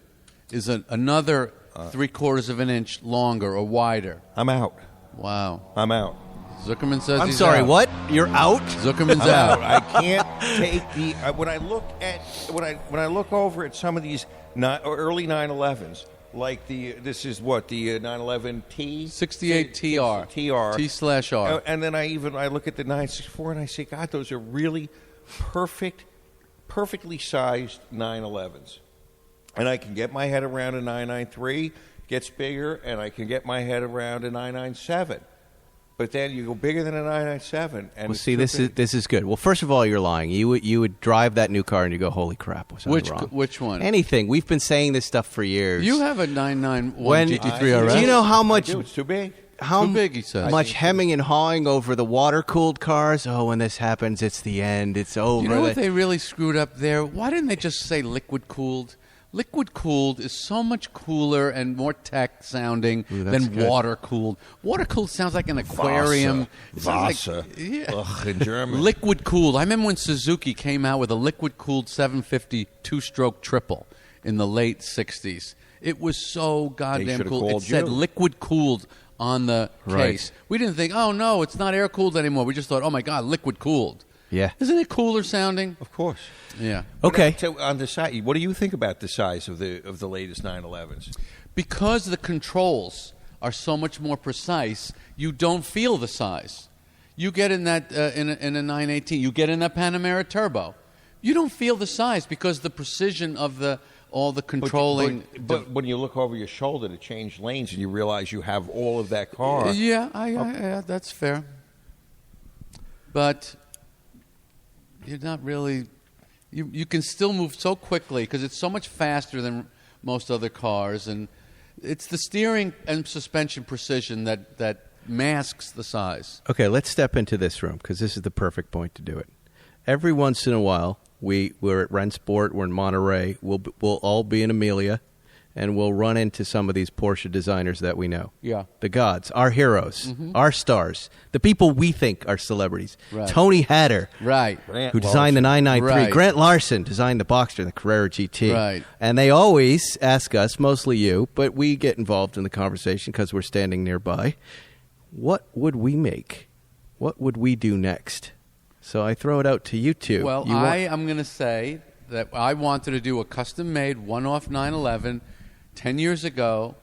is another 3/4 of an inch longer or wider, I'm out. wow. I'm out. Zuckerman says I'm he's sorry, out. what? You're out? Zuckerman's I'm out. out. I can't take the when I look over at some of these early 911s, like this is what the 911T 68 TR. TR T/R. and then I look at the 964 and I say, God, those are really perfectly sized 911s, and I can get my head around a 993 gets bigger, and I can get my head around a 997. But then you go bigger than a 997, and Well, it's see, too big. this is good. Well, first of all, you're lying. You would drive that new car and you go, holy crap, was I wrong? Which one? Anything. We've been saying this stuff for years. You have a 991 When- GT3 I- RS. Do you know how much Dude, it's too big. how Too big, he says. much hemming and hawing over the water-cooled cars? Oh, when this happens, it's the end. It's over. You know what they really screwed up there? Why didn't they just say liquid-cooled? Liquid-cooled is so much cooler and more tech-sounding that's than good. water-cooled. Water-cooled sounds like an aquarium. It sounds Wasser. like- yeah. Ugh, in German. Liquid-cooled. I remember when Suzuki came out with a liquid-cooled 750 two-stroke triple in the late 60s. It was so goddamn should've cool. It called said you. liquid-cooled on the Right. case. We didn't think, oh, no, it's not air-cooled anymore. We just thought, oh, my God, liquid-cooled. Yeah. Isn't it cooler sounding? Of course. Yeah. Okay. So on the side, what do you think about the size of the latest 911s? Because the controls are so much more precise, you don't feel the size. You get in that in a 918, you get in that Panamera Turbo, you don't feel the size because the precision of all the controlling. But when you look over your shoulder to change lanes and you realize you have all of that car. Yeah, that's fair. But you're not really. You can still move so quickly because it's so much faster than most other cars, and it's the steering and suspension precision that masks the size. Okay, let's step into this room because this is the perfect point to do it. Every once in a while, we're at Rennsport, we're in Monterey, we'll all be in Amelia, and we'll run into some of these Porsche designers that we know. Yeah. The gods, our heroes, our stars, the people we think are celebrities. Right. Tony Hatter, Right. who designed the 993. Right. Grant Larson designed the Boxster and the Carrera GT. Right. And they always ask us, mostly you, but we get involved in the conversation because we're standing nearby, what would we make? What would we do next? So I throw it out to you two. Well, I am going to say that I wanted to do a custom-made one-off 911 10 years ago.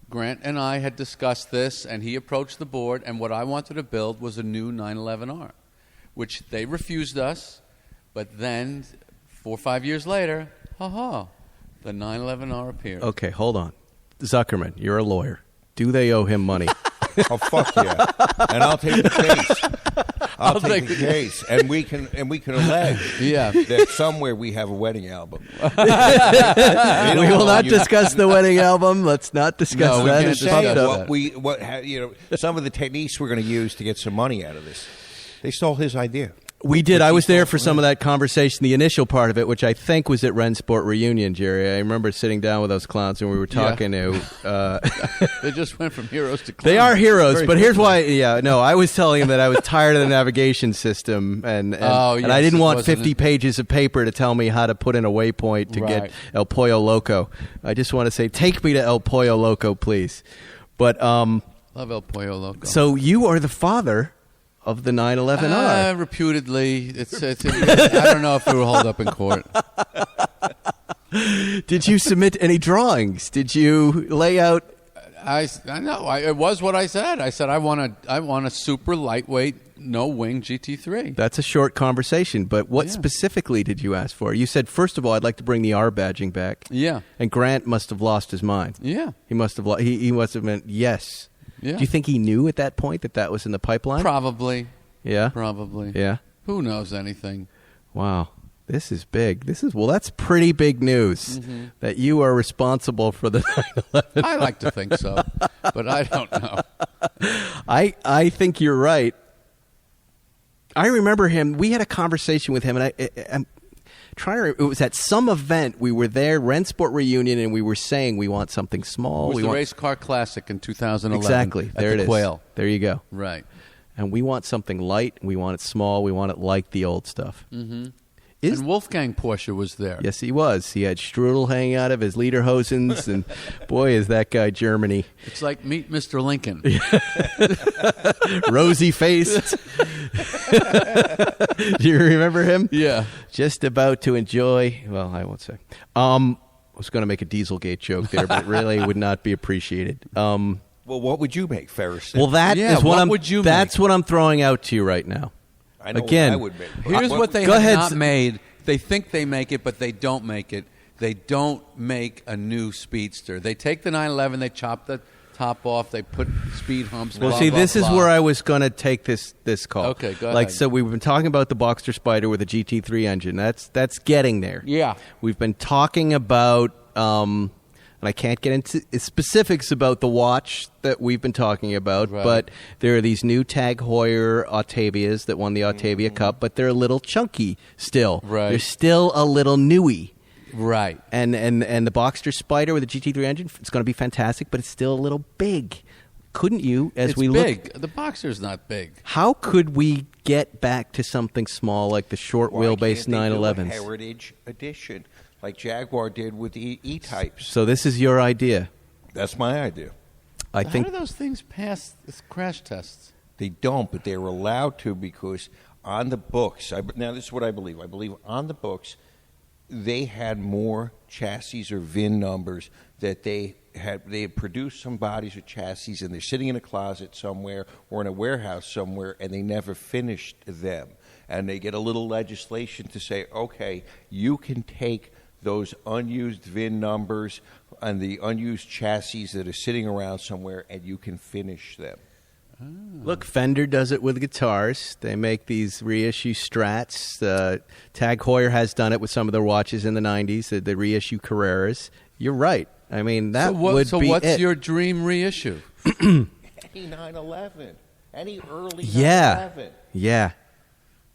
Grant and I had discussed this, and he approached the board, and what I wanted to build was a new 911R, which they refused us, but then 4 or 5 years later, the 911R appeared. Okay, hold on. Zuckerman, you're a lawyer. Do they owe him money? Oh, fuck yeah. And I'll take the case. I'll take the case, and we can allege that somewhere we have a wedding album. We will not discuss the wedding album. Let's not discuss that. It's fucked up. Some of the techniques we're going to use to get some money out of this. They stole his idea. We did. I was there for some of that conversation, the initial part of it, which I think was at Rensport Reunion, Jerry. I remember sitting down with those clowns and we were talking to... They just went from heroes to clowns. They are heroes, but here's why... Yeah, no, I was telling him that I was tired of the navigation system and I didn't want 50 pages of paper to tell me how to put in a waypoint to get El Pollo Loco. I just want to say, take me to El Pollo Loco, please. But... Love El Pollo Loco. So you are the father... of the 911R. Reputedly. I don't know if it will hold up in court. Did you submit any drawings? Did you lay out? I know. It was what I said. I said I want a super lightweight, no wing GT3. That's a short conversation, but what specifically did you ask for? You said, first of all, I'd like to bring the R badging back. Yeah. And Grant must have lost his mind. Yeah. He must have. He must have meant yes. Yeah. Do you think he knew at that point that was in the pipeline? Probably. Yeah. Probably. Yeah. Who knows anything? Wow. This is big. That's pretty big news that you are responsible for the 911. I like to think so, but I don't know. I think you're right. I remember him. We had a conversation with him, and I'm trying to. It was at some event. We were there, Rensport Reunion, and we were saying we want something small. It was the Race Car Classic in 2011. Exactly. At there the it is. Quail. There you go. Right. And we want something light. We want it small. We want it like the old stuff. Mm-hmm. And Wolfgang Porsche was there. Yes, he was. He had strudel hanging out of his lederhosens, and boy, is that guy Germany. It's like Meet Mr. Lincoln. Rosy-faced. Do you remember him? Yeah. Just about to enjoy, well, I won't say. I was going to make a Dieselgate joke there, but it really would not be appreciated. Well, what would you make, Ferris? Well, that's what I'm throwing out to you right now. I know Again, what I would make. Here's what they have not made. They think they make it, but they don't make it. They don't make a new speedster. They take the 911, they chop the top off, they put speed humps. Well, blah, see, blah, this blah. is where I was going to take this call. Okay, go Like, ahead. so we've been talking about the Boxster Spider with a GT3 engine. That's getting there. Yeah. We've been talking about, and I can't get into specifics about the watch that we've been talking about, Right. but there are these new Tag Heuer Octavias that won the Octavia Cup, but they're a little chunky still. Right. They're still a little newy. Right. And the Boxster Spider with a GT3 engine, it's going to be fantastic, but it's still a little big. Couldn't you, It's big. The Boxer's not big. How could we get back to something small like the short wheelbase 911s? Heritage edition, like Jaguar did with the E-Types. So this is your idea. That's my idea. I think How do those things pass the crash tests? They don't, but they're allowed to because on the books, now this is what I believe. I believe on the books, they had more chassis or VIN numbers that they had produced some bodies or chassis and they're sitting in a closet somewhere or in a warehouse somewhere and they never finished them. And they get a little legislation to say, okay, you can take those unused VIN numbers and the unused chassis that are sitting around somewhere and you can finish them. Look, Fender does it with guitars. They make these reissue Strats. Tag Heuer has done it with some of their watches in the 90s, the reissue Carreras. You're right. I mean, that would be it. So what's your dream reissue? Any 911. Any early 911. Yeah.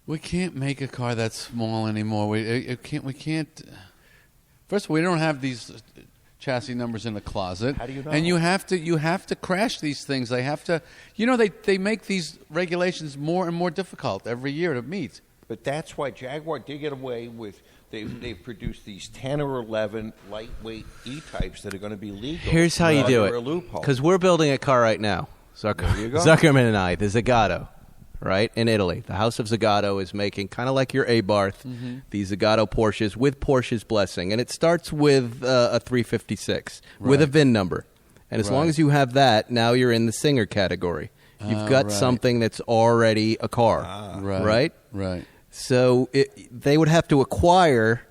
We can't make a car that small anymore. We can't. First of all, we don't have these chassis numbers in the closet. How do you know? And you have to crash these things. They have to. They make these regulations more and more difficult every year to meet. But that's why Jaguar did get away with. They've produced these 10 or 11 lightweight E-Types that are going to be legal. Here's how you do under a it. loophole. Because we're building a car right now. There you go. Zuckerman and I, the Zagato, right, in Italy. The House of Zagato is making, kind of like your Abarth, these Zagato Porsches with Porsche's blessing. And it starts with a 356 with a VIN number. And as long as you have that, now you're in the Singer category. You've got something that's already a car, right? Right. So they would have to acquire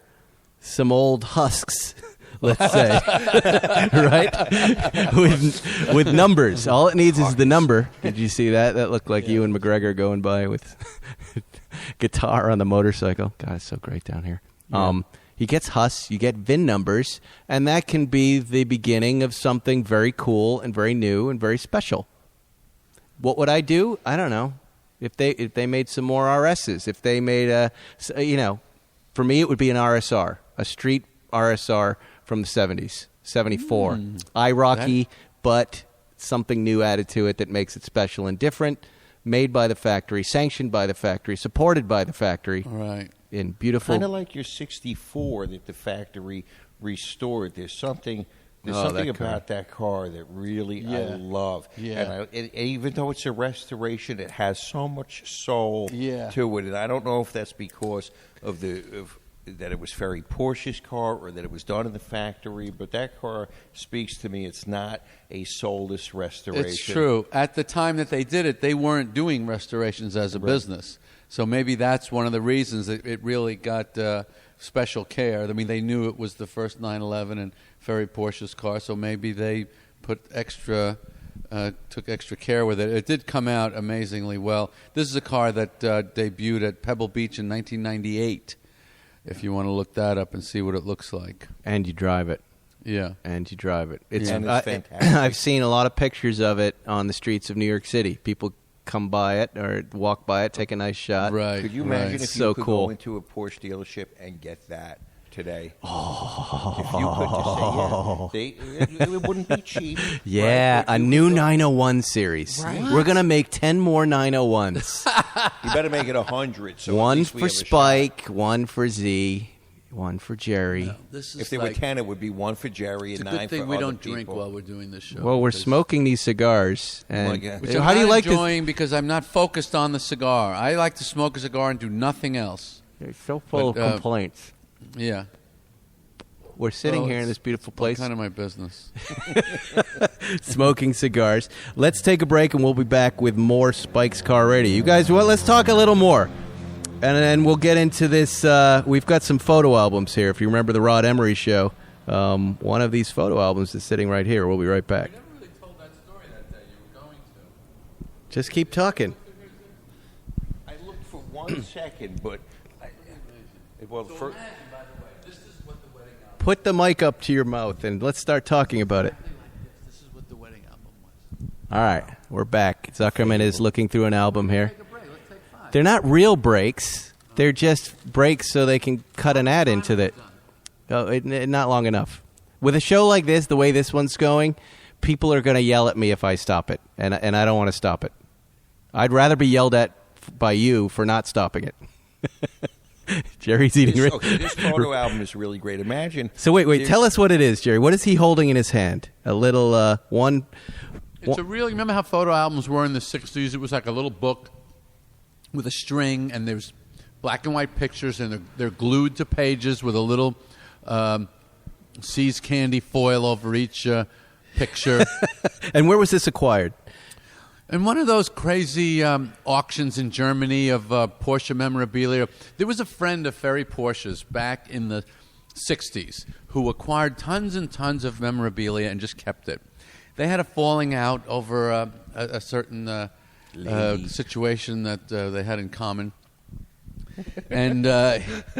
some old husks let's say, right? With numbers. All it needs is the number. Did you see that? That looked like you and McGregor going by with guitar on the motorcycle. God, it's so great down here. Yeah. You get Huss, you get VIN numbers, and that can be the beginning of something very cool and very new and very special. What would I do? I don't know. If they made some more RSs, if they made for me it would be an RSR, a street RSR from the 70s, 74. IROC-y, but something new added to it that makes it special and different, made by the factory, sanctioned by the factory, supported by the factory. Right. In beautiful. Kind of like your 64 that the factory restored. There's something about that car that really I love. Yeah. And even though it's a restoration, it has so much soul to it. And I don't know if that's because of that it was Ferry Porsche's car or that it was done in the factory, but that car speaks to me. It's not a soulless restoration. It's true. At the time that they did it, they weren't doing restorations as a business. So maybe that's one of the reasons that it really got special care. I mean, they knew it was the first 911 and Ferry Porsche's car, so maybe they took extra care with it. It did come out amazingly well. This is a car that debuted at Pebble Beach in 1998, if you want to look that up and see what it looks like. And you drive it. Yeah. And you drive it. It's fantastic. I've seen a lot of pictures of it on the streets of New York City. People come by it or walk by it, take a nice shot. Right. Could you imagine if so you could cool. go into a Porsche dealership and get that today? Oh. If you could just say, it wouldn't be cheap. Yeah, right? a new 901 series. Right. We're going to make 10 more 901s. You better make it 100. So one for Spike, one for Z, one for Jerry. No, this is if there were 10, it would be one for Jerry and 9 for other people. Good thing we don't drink while we're doing this show. Well, we're smoking these cigars. And which I'm not enjoying because I'm not focused on the cigar. I like to smoke a cigar and do nothing else. You're so full of complaints. Yeah. We're sitting here in this beautiful place. Kind of my business. Smoking cigars. Let's take a break and we'll be back with more Spike's Car Radio. You guys, let's talk a little more. And then we'll get into this. We've got some photo albums here. If you remember the Rod Emery show, one of these photo albums is sitting right here. We'll be right back. You never really told that story that day you were going to. Just keep talking. I looked for 1 second, but Put the mic up to your mouth and let's start talking about it. This is what the wedding album was. All right, we're back. Zuckerman is looking through an album here. They're not real breaks. They're just breaks so they can cut an ad into it. Not long enough. With a show like this, the way this one's going, people are going to yell at me if I stop it, and I don't want to stop it. I'd rather be yelled at by you for not stopping it. Jerry's eating. This photo album is really great. Imagine. So wait. Tell us what it is, Jerry. What is he holding in his hand? A little one. It's a real. Remember how photo albums were in the '60s? It was like a little book with a string, and there's black and white pictures, and they're glued to pages with a little See's candy foil over each picture. And where was this acquired? In one of those crazy auctions in Germany of Porsche memorabilia. There was a friend of Ferry Porsche's back in the 60s who acquired tons and tons of memorabilia and just kept it. They had a falling out over a certain situation that they had in common. And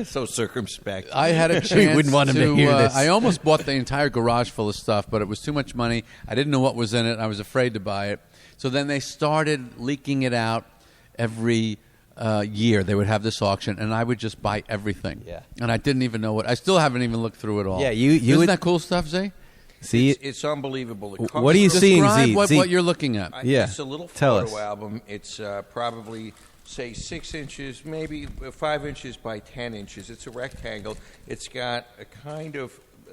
so circumspect. I had a chance we wouldn't want him to hear this. I almost bought the entire garage full of stuff, but it was too much money. I didn't know what was in it. I was afraid to buy it. So then they started leaking it out every year. They would have this auction, and I would just buy everything. Yeah. And I didn't even know what. I still haven't even looked through it all. Yeah, Isn't that cool stuff, Zay? See, it's unbelievable. What are you seeing, Z? What you're looking at. Yeah. It's a little Tell photo us. album. It's probably, say, 6 inches, maybe 5 inches by 10 inches. It's a rectangle. It's got a kind of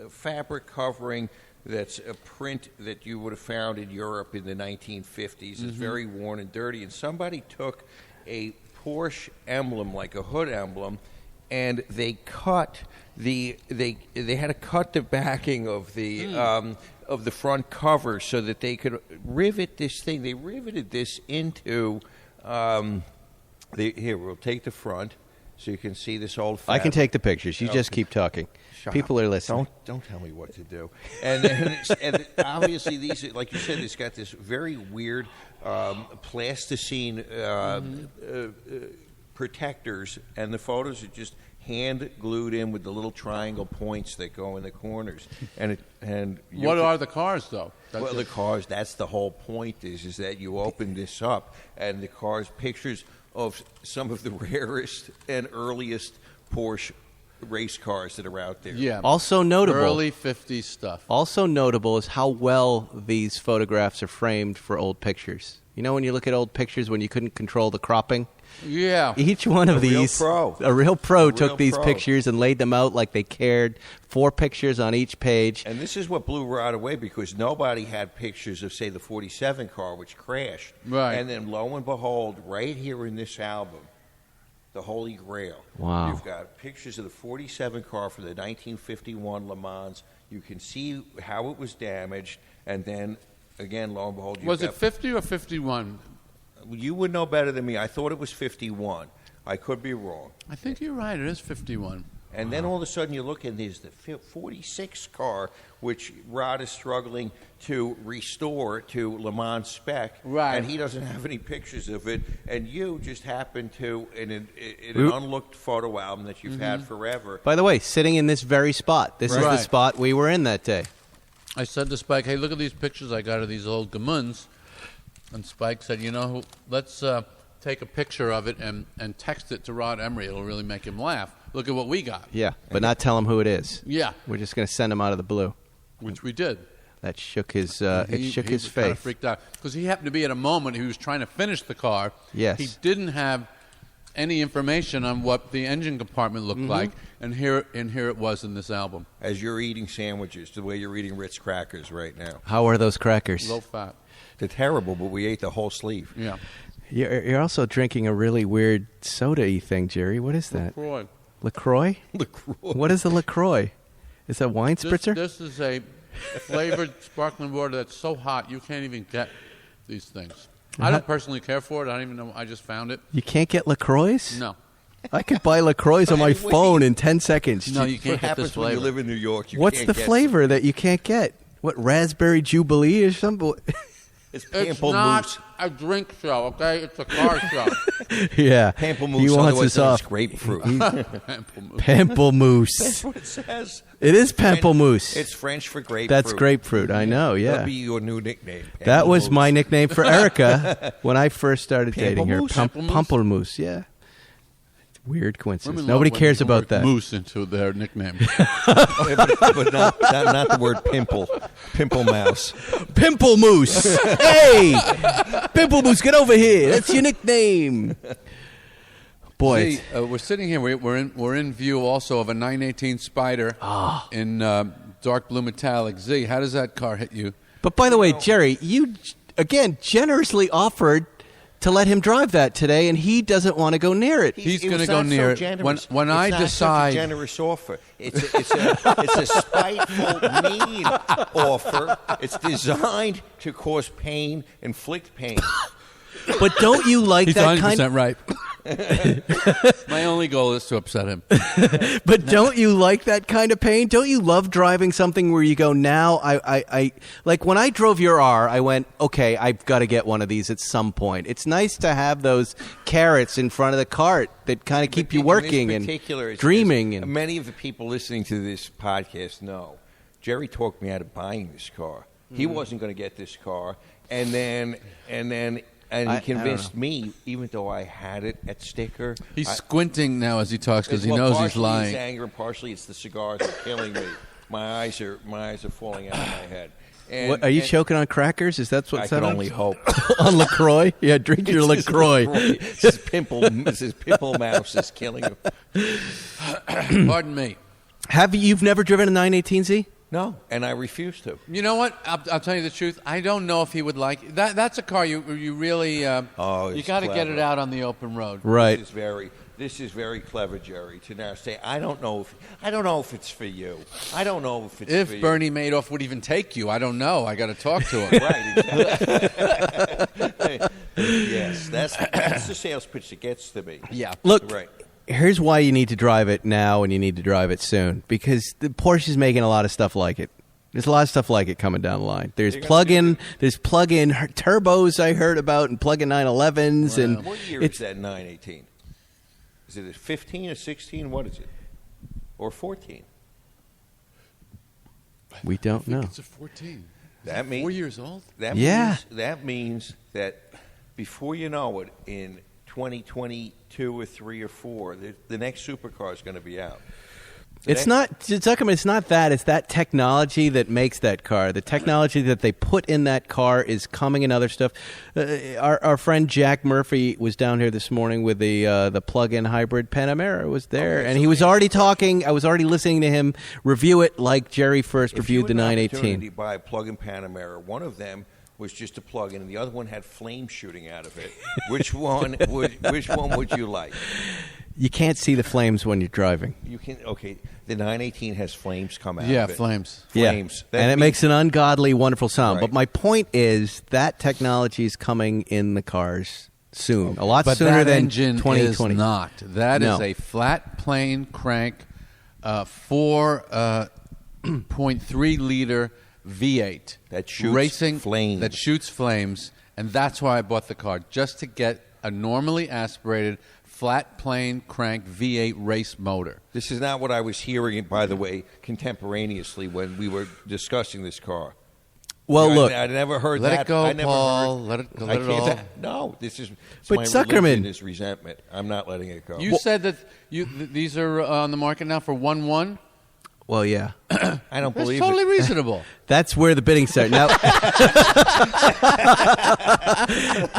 fabric covering that's a print that you would have found in Europe in the 1950s. It's very worn and dirty. And somebody took a Porsche emblem, like a hood emblem, and they cut they had to cut the backing of the front cover so that they could rivet this thing. They riveted this into here. We'll take the front, so you can see this old. I can take the pictures. You just keep talking. People are listening. Don't tell me what to do. And obviously these, like you said, it's got this very weird plasticine protectors, and the photos are just hand glued in with the little triangle points that go in the corners. What are the cars though? The cars. That's the whole point. Is that you open this up, and the cars, pictures of some of the rarest and earliest Porsche race cars that are out there. Yeah. Also notable. Early 50s stuff. Also notable is how well these photographs are framed for old pictures. You know when you look at old pictures when you couldn't control the cropping? Yeah. Each one of these, a real pro took these pictures and laid them out like they cared. 4 pictures on each page. And this is what blew Rod away, because nobody had pictures of, say, the 47 car, which crashed. Right. And then, lo and behold, right here in this album, the Holy Grail. Wow. You've got pictures of the 47 car from the 1951 Le Mans. You can see how it was damaged. And then, again, lo and behold, you've Was got... it 50 or 51? You would know better than me. I thought it was 51. I could be wrong. I think you're right. It is 51. And then all of a sudden you look and there's the 46 car, which Rod is struggling to restore to Le Mans spec. Right. And he doesn't have any pictures of it. And you just happen to, in an unlooked photo album that you've had forever. By the way, sitting in this very spot. This is the Right. spot we were in that day. I said to Spike, hey, look at these pictures I got of these old Gamuns. And Spike said, let's take a picture of it and text it to Rod Emery. It'll really make him laugh. Look at what we got. Yeah, but not tell him who it is. Yeah. We're just going to send him out of the blue. Which we did. That shook his He his was faith. kind of freaked out. Because he happened to be at a moment he was trying to finish the car. Yes. He didn't have any information on what the engine compartment looked like, and here it was in this album. As you're eating sandwiches, the way you're eating Ritz crackers right now. How are those crackers? Low fat. They're terrible, but we ate the whole sleeve. Yeah. You're also drinking a really weird soda-y thing, Jerry. What is that? LaCroix. LaCroix? LaCroix. What is a LaCroix? Is that wine spritzer? This is a flavored sparkling water that's so hot you can't even get these things. I don't personally care for it. I don't even know. I just found it. You can't get LaCroix? No. I could buy LaCroix on my phone in 10 seconds. No, you What can't get happens this when you flavor. live in New York? What's the flavor that you can't get? What, Raspberry Jubilee or something? It's It's Pamplemousse. not a drink show, okay? It's a car show. Yeah. Pamplemousse, He wants otherwise us known as off. grapefruit. Pamplemousse. Pamplemousse. That's what it says. It is Pamplemousse. It's French for grapefruit. That's grapefruit. I know, yeah. That'll be your new nickname. That was Pamplemousse. my nickname for Erica when I first started dating her. Pamplemousse? Pamplemousse, yeah. Weird coincidence. Women Nobody love when cares you about work that. Moose into their nickname. but not the word pimple. Pimple mouse. Pimple Moose. Hey, Pimple Moose, get over here. That's your nickname. Boy, See, we're sitting here. We're in view also of a 918 Spider in dark blue metallic. Z, how does that car hit you? but by the way, Jerry, you again generously offered to let him drive that today, and he doesn't want to go near it. He's It going to was go not near so it. generous. When It's I not decide. such a generous offer. It's a spiteful, mean offer. It's designed to cause pain, inflict pain. But don't you like He's that 100% kind? right. My only goal is to upset him. But don't you like that kind of pain? Don't you love driving something where you go, now I like when I drove your R, I went, okay, I've got to get one of these at some point. It's nice to have those carrots in front of the cart that kind of keep you working In and particular, dreaming. as And many of the people listening to this podcast know, Jerry talked me out of buying this car. He wasn't going to get this car, and then I he convinced me, even though I had it at sticker. He's squinting now as he talks because he Well, knows he's partially lying. It's anger, partially it's the cigars that are killing me. My eyes are falling out of my head. And, what, are you and choking on crackers? Is that what's I that can on? only hope. On LaCroix? Yeah, drink your LaCroix. This is pimple mouse is killing him. Pardon me. You've never driven a 918Z? No, and I refuse to. You know what? I'll tell you the truth. I don't know if he would like that. That's a car you really. You it's got to get clever. it out on the open road. Right. This is very clever, Jerry, to now say I don't know if it's for you. I don't know if it's for you. If Bernie Madoff would even take you, I don't know. I got to talk to him. Right, exactly. Yes, that's the sales pitch that gets to me. Yeah. Look, Right. Here's why you need to drive it now and you need to drive it soon. Because the Porsche is making a lot of stuff like it. There's a lot of stuff like it coming down the line. There's plug-in turbos I heard about and plug-in 911s. Wow. And what year is that 918? Is it a 15 or 16? What is it? Or 14? We don't know. It's a 14. That means 4 years old. That means that before you know it, in 2022 or 3 or 4, the next supercar is going to be out. It's not, Zuckerman, it's not that. It's that technology that makes that car. The technology that they put in that car is coming in other stuff. Our friend Jack Murphy was down here this morning with the plug-in hybrid Panamera was there. Okay, and so he was already talking. I was already listening to him review it like Jerry first reviewed the 918. If you had an opportunity to buy a plug-in Panamera, one of them was just a plug-in, and the other one had flames shooting out of it. Which one would you like? You can't see the flames when you're driving. You can. Okay, the 918 has flames come out. Yeah, of it. flames. Flames. Yeah. And it makes an ungodly, wonderful sound. Right. But my point is that technology is coming in the cars soon, a lot But sooner that than engine 2020. is not. That is a flat plane crank, 4.3 liter V8 That shoots racing flames. That shoots flames, and that's why I bought the car, just to get a normally aspirated flat plane crank V8 race motor. This is not what I was hearing, by the way, contemporaneously when we were discussing this car. Well, look. I never heard Let that. it go, I never Paul. Heard, Let it I all. can't. No, this is. But my Zuckerman- religion is resentment. I'm not letting it go. You said that these are on the market now for 1.1. Well, yeah. I don't That's believe totally it. reasonable. That's where the bidding starts. Now,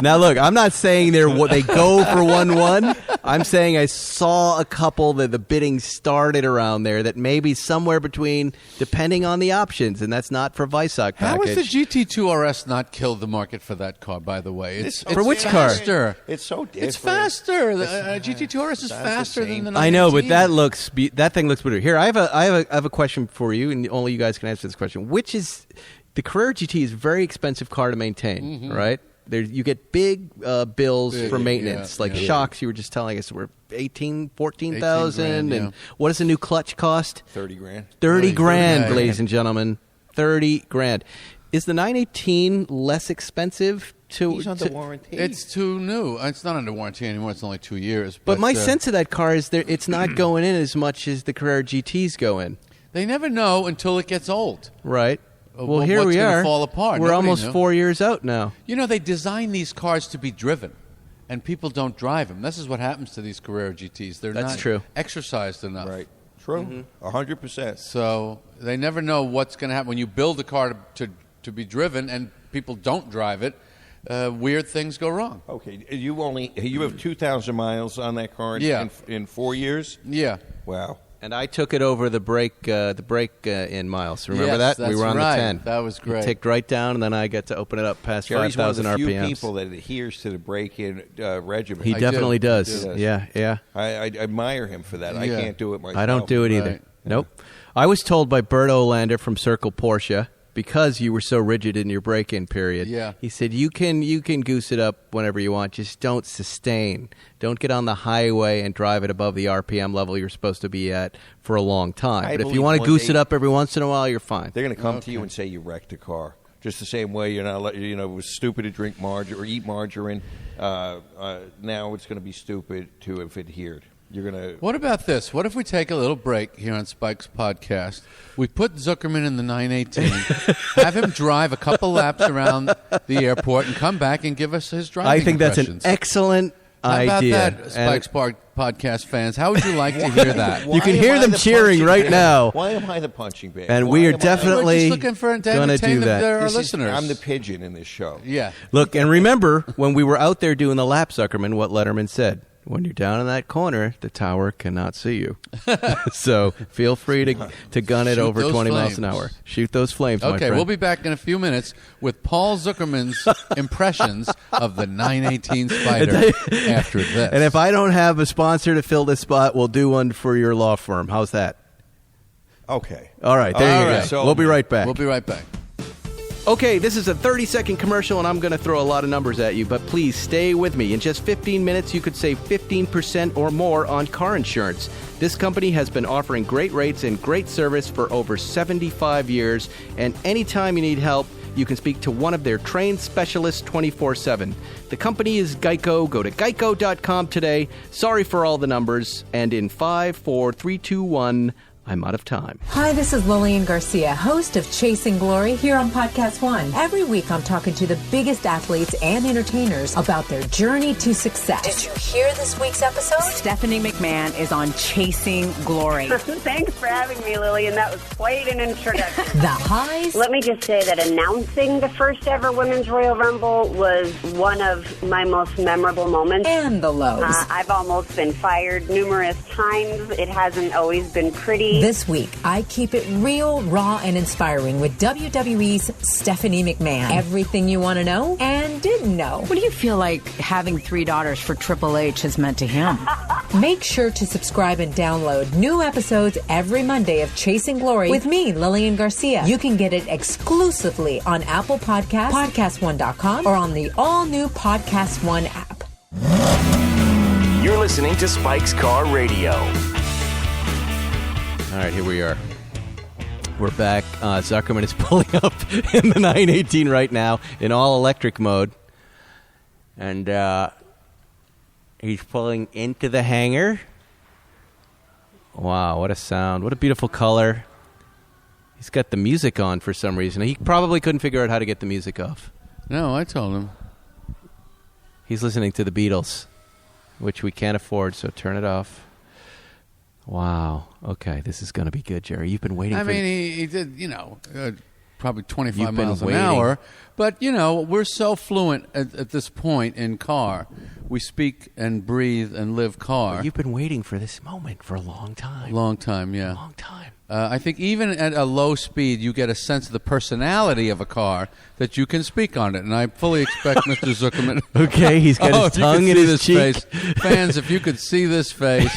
now look, I'm not saying they go for 1.1. I'm saying I saw a couple that the bidding started around there that maybe somewhere between, depending on the options, and that's not for Weissach How package. has the GT2 RS not killed the market for that car, by the way? It's For which car? faster. It's so different. It's faster. The GT2 RS is Sounds the faster than same. the 918. I know, but that thing looks better. Here, I have a question for you, and only you guys can answer this question. Which is the Carrera GT is a very expensive car to maintain, right? You get big bills for maintenance, like shocks. You were just telling us were 14,000, and what does a new clutch cost? 30 grand. 30 grand, grand. ladies and gentlemen. 30 grand. Is the 918 less expensive to? He's under warranty. It's too new. It's not under warranty anymore. It's only 2 years. But my sense of that car is it's not going in as much as the Carrera GTs go in. They never know until it gets old. Right. Well, here what's we gonna are. fall apart. We're Nobody almost knew. 4 years out now. You know, they design these cars to be driven, and people don't drive them. This is what happens to these Carrera GTs. They're That's not true. exercised enough. Right. True. 100%. So they never know what's going to happen. When you build a car to be driven and people don't drive it, weird things go wrong. Okay. You have 2,000 miles on that car in 4 years? Yeah. Wow. And I took it over the break in miles. Remember Yes, that? that's We were on right. the 10. That was great. It ticked right down, and then I got to open it up past Jerry's one of 5,000 the few RPMs. people that adheres to the break-in regimen. He I definitely do. does. He does. Yeah. I admire him for that. I Yeah. can't do it myself. I don't do it either. Right. Nope. I was told by Bert Olander from Circle Porsche, because you were so rigid in your break-in period. Yeah. He said you can goose it up whenever you want. Just don't sustain. Don't get on the highway and drive it above the RPM level you're supposed to be at for a long time. I But if you believe want to one goose day- it up every once in a while, you're fine. They're going to come to you and say you wrecked a car. Just the same way you're not, it was stupid to drink margarine or eat margarine. Now it's going to be stupid to have adhered. You're going to. What about this? What if we take a little break here on Spike's podcast? We put Zuckerman in the 918, have him drive a couple laps around the airport, and come back and give us his driving I think that's an impressions. excellent How about idea. that, Spike's podcast fans? How would you like to hear that? You can Why hear am I them the cheering punching right bag? now. Why am I the punching bag? And Why we are am I- definitely We're just looking for to going to entertain do that. our This is- listeners. I'm the pigeon in this show. Yeah. Look, and remember, when we were out there doing the lap, Zuckerman, what Letterman said. When you're down in that corner, the tower cannot see you. So feel free to gun it Shoot over those 20 miles an flames. hour. Shoot those flames, my Okay, friend. we'll be back in a few minutes with Paul Zuckerman's impressions of the 918 Spider after this. And if I don't have a sponsor to fill this spot, we'll do one for your law firm. How's that? Okay. All right, there you All right, go. so- We'll be right back. We'll be right back. Okay, this is a 30-second commercial, and I'm going to throw a lot of numbers at you, but please stay with me. In just 15 minutes, you could save 15% or more on car insurance. This company has been offering great rates and great service for over 75 years, and anytime you need help, you can speak to one of their trained specialists 24/7. The company is Geico. Go to geico.com today. Sorry for all the numbers, and in 5, 4, 3, 2, 1... I'm out of time. Hi, this is Lillian Garcia, host of Chasing Glory here on Podcast One. Every week I'm talking to the biggest athletes and entertainers about their journey to success. Did you hear this week's episode? Stephanie McMahon is on Chasing Glory. Thanks for having me, Lillian. That was quite an introduction. The highs. Let me just say that announcing the first ever Women's Royal Rumble was one of my most memorable moments. And the lows. I've almost been fired numerous times. It hasn't always been pretty. This week, I keep it real, raw, and inspiring with WWE's Stephanie McMahon. Everything you want to know and didn't know. What do you feel like having 3 daughters for Triple H has meant to him? Make sure to subscribe and download new episodes every Monday of Chasing Glory with me, Lillian Garcia. You can get it exclusively on Apple Podcasts, PodcastOne.com, or on the all-new Podcast One app. You're listening to Spike's Car Radio. All right, here we are. We're back. Zuckerman is pulling up in the 918 right now in all-electric mode. And he's pulling into the hangar. Wow, what a sound. What a beautiful color. He's got the music on for some reason. He probably couldn't figure out how to get the music off. No, I told him. He's listening to the Beatles, which we can't afford, so turn it off. Wow. Okay, this is going to be good, Jerry. You've been waiting I for... mean, he did, probably 25 miles an hour. But, we're so fluent at this point in car. We speak and breathe and live car. You've been waiting for this moment for a long time. Long time, yeah. Long time. I think even at a low speed, you get a sense of the personality of a car that you can speak on it. And I fully expect Mr. Zuckerman... Okay, he's got his tongue in his cheek. Face. Fans, if you could see this face...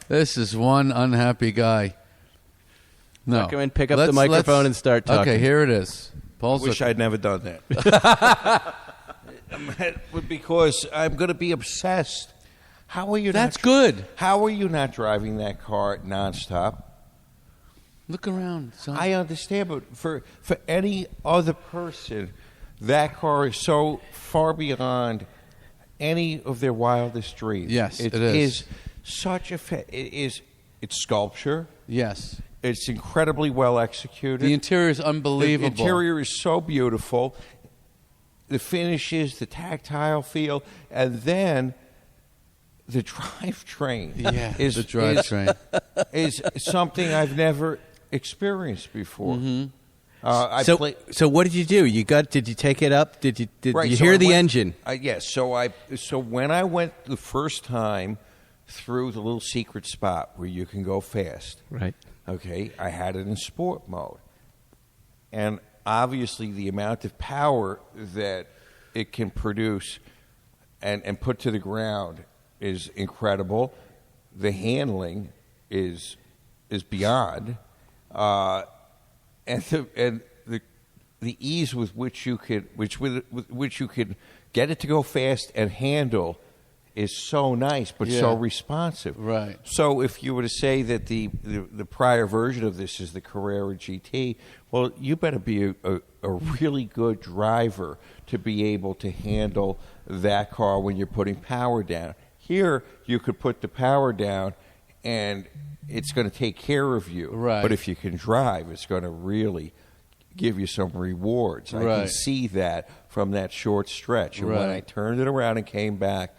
this is one unhappy guy. No. Come in, pick up the microphone and start talking. Okay, here it is. Paul Wish Zuckerman. I'd never done that. Because I'm going to be obsessed. How are you? That's good. How are you not driving that car nonstop? Look around, son. I understand, but for any other person, that car is so far beyond any of their wildest dreams. Yes, it is such a. It's sculpture. Yes. It's incredibly well executed. The interior is unbelievable. The interior is so beautiful. The finishes, the tactile feel, and then the drivetrain. Yeah, the drivetrain is something I've never experienced before. Mm-hmm. So what did you do? Did you take it up? Did you so hear the engine? Yes. So when I went the first time through the little secret spot where you can go fast, right? Okay, I had it in sport mode, and obviously the amount of power that it can produce and put to the ground is incredible. The handling is beyond, and the ease with which you could get it to go fast and handle is so nice, but so responsive. Right. So if you were to say that the prior version of this is the Carrera GT, well, you better be a really good driver to be able to handle that car when you're putting power down. Here, you could put the power down, and it's going to take care of you. Right. But if you can drive, it's going to really give you some rewards. I can see that from that short stretch. And when I turned it around and came back,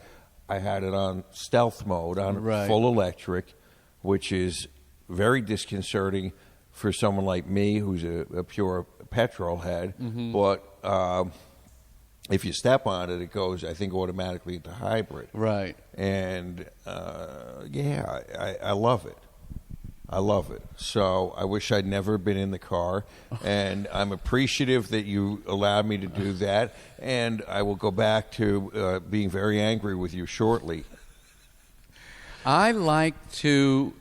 I had it on stealth mode, on full electric, which is very disconcerting for someone like me who's a pure petrol head. Mm-hmm. But if you step on it, it goes, I think, automatically into hybrid. Right. And, I love it. I love it. So I wish I'd never been in the car, and I'm appreciative that you allowed me to do that, and I will go back to being very angry with you shortly. I like to,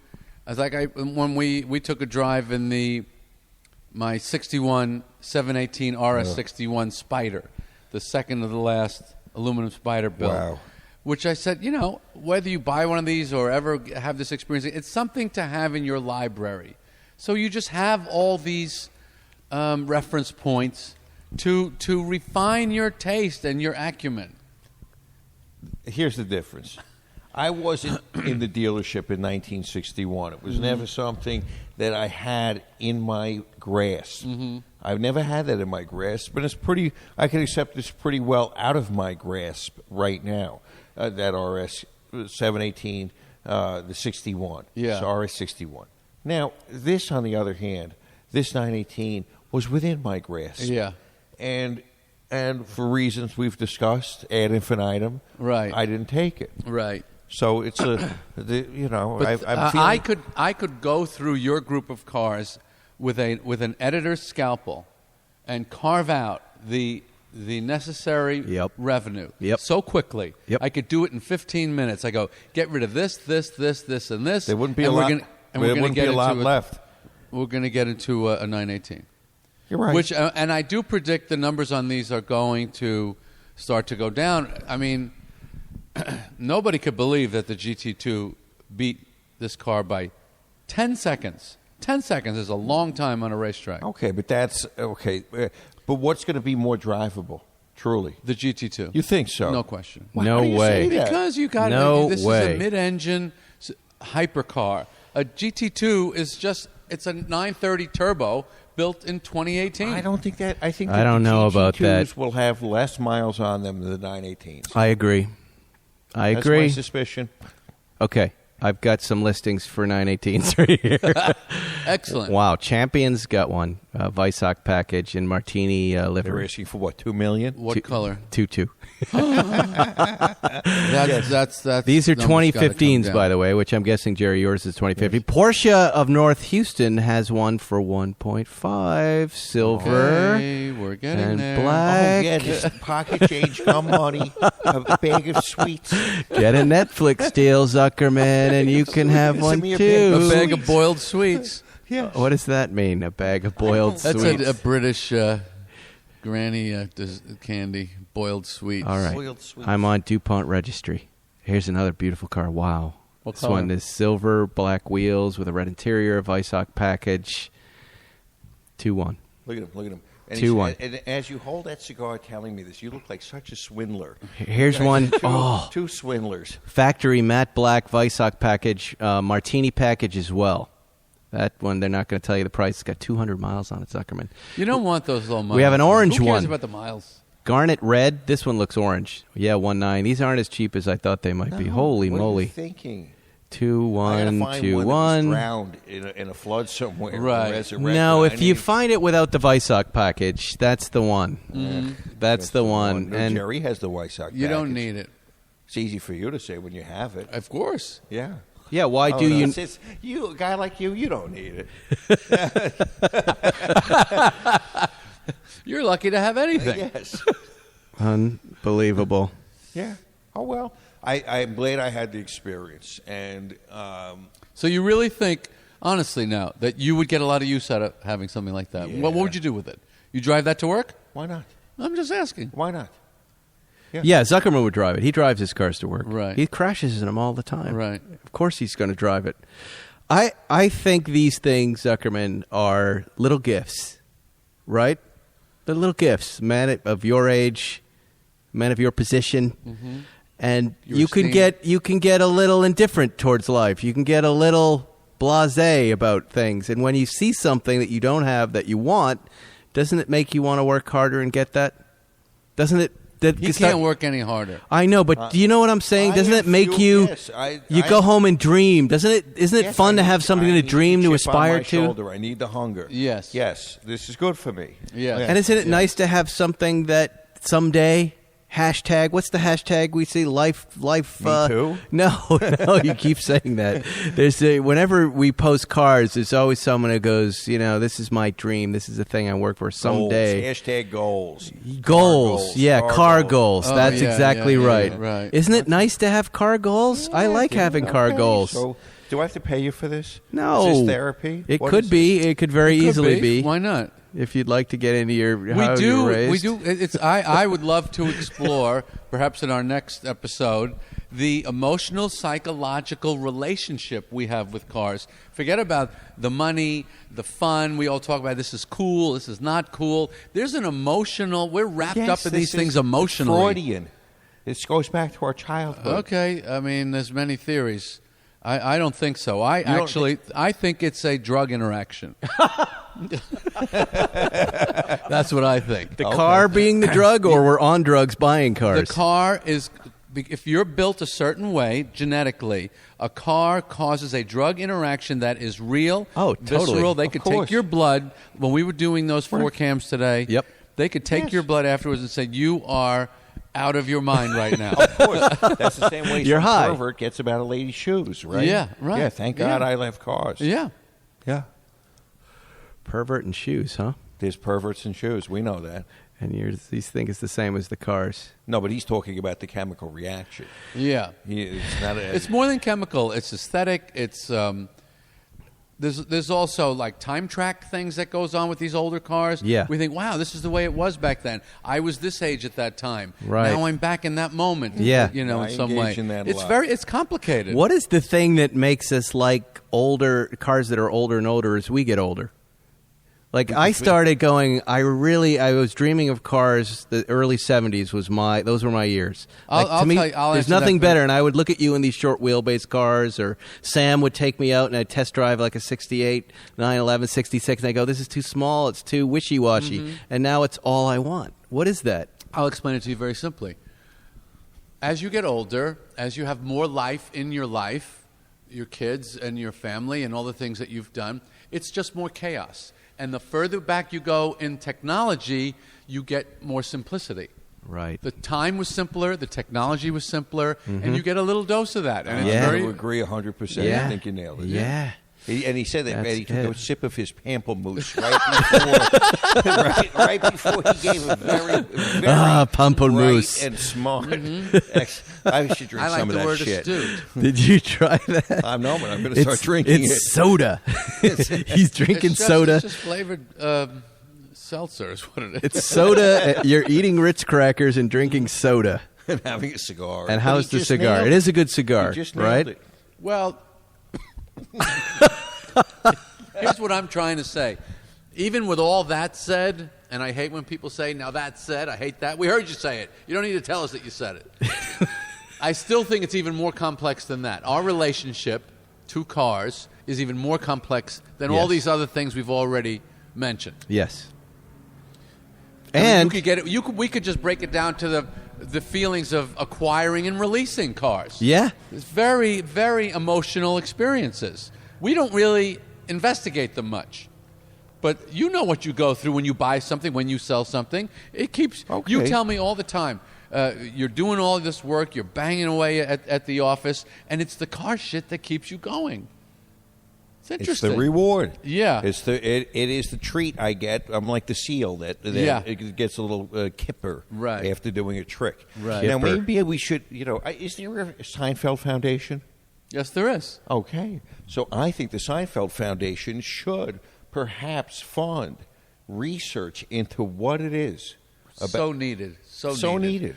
when we took a drive in the my 61 718 RS61 Spider, the second of the last aluminum Spider built. Wow. Which I said, whether you buy one of these or ever have this experience, it's something to have in your library. So you just have all these reference points to refine your taste and your acumen. Here's the difference. I wasn't in the dealership in 1961. It was never something that I had in my grasp. I've never had that in my grasp, but I can accept it's pretty well out of my grasp right now. That RS 718, the 61. Yeah. So RS 61. Now, this, on the other hand, this 918 was within my grasp. Yeah. And for reasons we've discussed ad infinitum, Right. I didn't take it. Right. So it's I'm I could go through your group of cars with an editor's scalpel and carve out the necessary revenue so quickly. I could do it in 15 minutes. I go, get rid of this, and this. There wouldn't be and a lot. We're going to get a lot left. We're going to get into a 918. You're right. Which and I do predict the numbers on these are going to start to go down. I mean, nobody could believe that the GT2 beat this car by 10 seconds. 10 seconds is a long time on a racetrack. Okay, but that's okay. But what's going to be more drivable? Truly, the GT2. You think so? No question. No way. Because you got this is a mid-engine hypercar. A GT2 is it's a 930 turbo built in 2018. I don't think that. I think I don't know about that. GT2s will have less miles on them than the 918s. I agree. That's my suspicion. Okay. I've got some listings for 918s right here. Excellent. Wow. Champion's got one. Weissach package in Martini livery. They're asking for what, $2 million? What color? 2.2. That's These are 2015s, by the way, which I'm guessing, Jerry, yours is 2015. Yes. Porsche of North Houston has one for 1.5, silver, okay, we're getting and there. black. Oh, yeah, just pocket change, come money, a bag of sweets. Get a Netflix deal, Zuckerman, and you can have one too. A bag of boiled sweets. Yes. What does that mean, a bag of boiled sweets? That's a British granny candy, boiled sweets. All right. Boiled sweets. I'm on DuPont Registry. Here's another beautiful car. Wow. What this color? one is silver, black wheels with a red interior, Weissach package. 2-1. Look at him. And 2-1. And as you hold that cigar telling me this, you look like such a swindler. Here's one. Two swindlers. Factory matte black Weissach package, Martini package as well. That one, they're not going to tell you the price. It's got 200 miles on it, Zuckerman. You don't want those low miles. We have an orange Who cares one. about the miles? Garnet red. This one looks orange. Yeah, 1.9. These aren't as cheap as I thought they might be. Holy what moly. Are you thinking? 2-1, 2-1. Drowned in a flood somewhere. Right. No, if you find it without the Weissach package, that's the one. Mm-hmm. That's the one. No, and Jerry has the Weissach package. You don't need it. It's easy for you to say when you have it. Of course. Yeah. yeah, why do you? You, a guy like you don't need it. You're lucky to have anything. Yes. Unbelievable. Yeah. Oh, well, I'm glad I had the experience. And So you really think, honestly now, that you would get a lot of use out of having something like that? Yeah. What would you do with it? You drive that to work? why not? I'm just asking. Why not? Yeah, Zuckerman would drive it. He drives his cars to work. Right. He crashes in them all the time. Right. Of course he's going to drive it. I think these things, Zuckerman, are little gifts, right? They're little gifts. Men of your age, men of your position. Mm-hmm. And you can get a little indifferent towards life. You can get a little blasé about things. And when you see something that you don't have that you want, doesn't it make you want to work harder and get that? Doesn't it? You can't work any harder. I know, but do you know what I'm saying? Doesn't it make you? Yes, you go home and dream. Isn't it fun to have something to dream, to aspire to? Shoulder. I need the hunger. Yes. Yes. This is good for me. Yes. And isn't it nice to have something that someday? Hashtag, what's the hashtag we see? Life. Me too? No, you keep saying that. Whenever we post cars, there's always someone who goes, this is my dream. This is the thing I work for someday. Goals. Hashtag goals. Goals. Yeah, car goals. Oh, That's exactly right. Right. Isn't it nice to have car goals? I like having car goals. So Do I have to pay you for this? No. Is this therapy? It What could is be. this? It could very easily be. Why not? If you'd like to get into your We how you were raised. We do. It's. I would love to explore, perhaps in our next episode, the emotional, psychological relationship we have with cars. Forget about the money, the fun. We all talk about this is cool, this is not cool. There's an emotional. We're wrapped up in these things emotionally. Freudian. This goes back to our childhood. Okay, I mean, there's many theories. I don't think so. I think it's a drug interaction. That's what I think. The car being the drug, or we're on drugs buying cars? The car is, if you're built a certain way genetically, a car causes a drug interaction that is real, visceral. They could take your blood. When we were doing those 4 cams today, they could take your blood afterwards and say, you are out of your mind right now. Of course. That's the same way You're some high. pervert gets about a lady's shoes, right? Yeah, right. Yeah, thank God I left cars. Yeah. Yeah. Pervert and shoes, huh? There's perverts in shoes. We know that. And you think it's the same as the cars. No, but he's talking about the chemical reaction. Yeah. It's more than chemical. It's aesthetic. It's there's also like time track things that goes on with these older cars. Yeah. We think, wow, this is the way it was back then. I was this age at that time. Right. Now I'm back in that moment. Yeah. You know, I in some way. engage in that a It's lot. it's complicated. What is the thing that makes us like older cars that are older and older as we get older? Like I started going, I was dreaming of cars. The early '70s those were my years. I'll to me, tell you, I'll there's answer that nothing for better. you. And I would look at you in these short wheelbase cars, or Sam would take me out and I'd test drive like a '68, 911, '66, and I go, this is too small. It's too wishy-washy. Mm-hmm. And now it's all I want. What is that? I'll explain it to you very simply. As you get older, as you have more life in your life, your kids and your family and all the things that you've done, it's just more chaos. And the further back you go in technology, you get more simplicity. Right. The time was simpler, the technology was simpler, and you get a little dose of that. And I it's very agree 100%. Yeah. I think you nailed it. Yeah. And he said that he took it. a sip of his Pamplemousse right before he gave a very Pamplemousse. bright and smart. I should drink I like some of the that word shit. astute. Did you try that? I know, but I'm going to start drinking it's it. soda. He's drinking soda. It's just flavored seltzer is what it is. It's soda. You're eating Ritz crackers and drinking soda. And having a cigar. And But how's he the just cigar? nailed It is a good cigar, He just nailed right? it. Well, here's what I'm trying to say. Even with all that said, and I hate when people say, now that said, I hate that. We heard you say it. You don't need to tell us that you said it. I still think it's even more complex than that. Our relationship to cars is even more complex than all Yes. these other things we've already mentioned. Yes. I mean, And you could get it. We could just break it down to the feelings of acquiring and releasing cars. yeah, It's very, very emotional experiences. We don't really investigate them much. But you know what you go through when you buy something, when you sell something. It keeps. Okay. You tell me all the time. You're doing all this work. You're banging away at the office, and it's the car shit that keeps you going. It's It's interesting. the reward. Yeah. It is the treat I get. I'm like the seal that it gets a little kipper Right. after doing a trick. Right. Now Kipper. maybe we should. Is there a Seinfeld Foundation? Yes, there is. Okay, so I think the Seinfeld Foundation should perhaps fund research into what it is. So needed. So needed.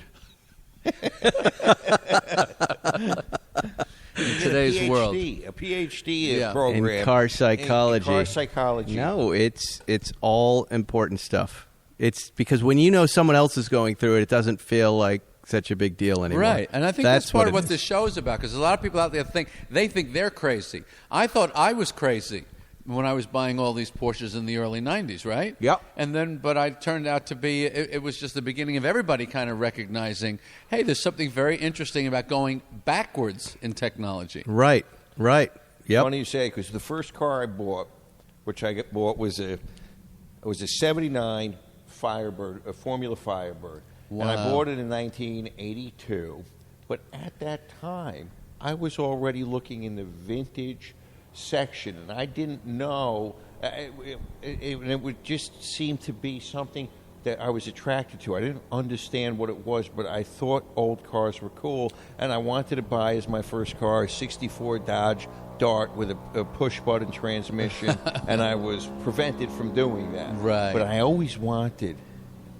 in today's world. A PhD Yeah. program in car psychology. In car psychology. No, it's all important stuff. It's because when you know someone else is going through it, it doesn't feel like such a big deal anymore. Right, and I think that's part of what it this is. show is about, because a lot of people out there think they're crazy. I thought I was crazy when I was buying all these Porsches in the early 90s, right? Yep. And then, but I turned out to be, it was just the beginning of everybody kind of recognizing, hey, there's something very interesting about going backwards in technology. Right. Yep. Funny you say, because the first car I bought, was a 79 Firebird, a Formula Firebird. Wow. And I bought it in 1982. But at that time, I was already looking in the vintage section, and I didn't know. It would just seem to be something that I was attracted to. I didn't understand what it was, but I thought old cars were cool, and I wanted to buy as my first car a 64 Dodge Dart with a push-button transmission, and I was prevented from doing that. Right. But I always wanted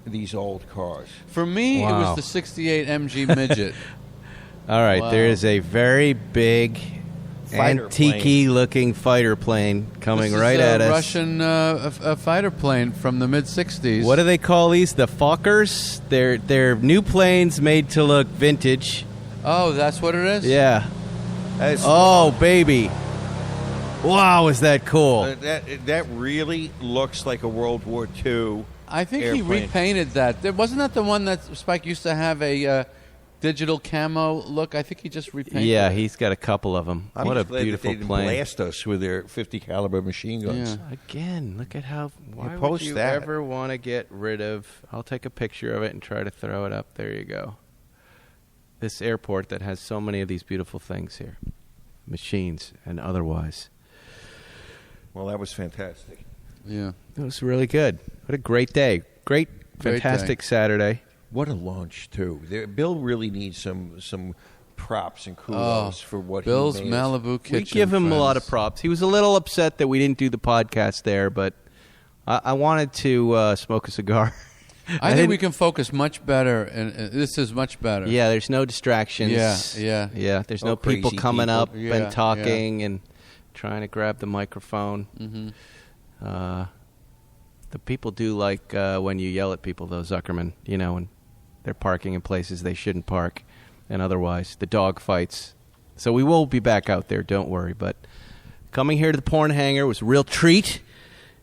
these old cars. For me, it was the 68 MG Midget. All right, Wow. there is a very big, Fighter antique-looking fighter plane coming right at us. Russian fighter plane from the mid-'60s. What do they call these? The Fokkers? They're new planes made to look vintage. Oh, that's what it is? Yeah. As- Oh, baby. Wow, is that cool? that really looks like a World War II I think airplane. he repainted that. Wasn't that the one that Spike used to have a digital camo look? I think he just repainted Yeah, it. he's got a couple of them. I'm What a just glad that beautiful they didn't plane. blast us with their 50 caliber machine guns. Yeah. Again, look at how. Why would post you that. ever want to get rid of? I'll take a picture of it and try to throw it up. There you go. This airport that has so many of these beautiful things here, machines and otherwise. Well, that was fantastic. Yeah. It was really good. What a great day. Great fantastic Saturday. What a launch, too. Bill really needs some props and kudos for what Bill's he made. Malibu Kitchen. We give him a friends. lot of props. He was a little upset that we didn't do the podcast there, but I wanted to smoke a cigar. I think we can focus much better, and this is much better. Yeah, there's no distractions. Yeah. There's No no people crazy coming people. up Yeah, and talking and trying to grab the microphone. Mm-hmm. The people do like when you yell at people, though, Zuckerman. You know, when they're parking in places they shouldn't park, and otherwise the dog fights. So we will be back out there. Don't worry. But coming here to the porn hangar was a real treat.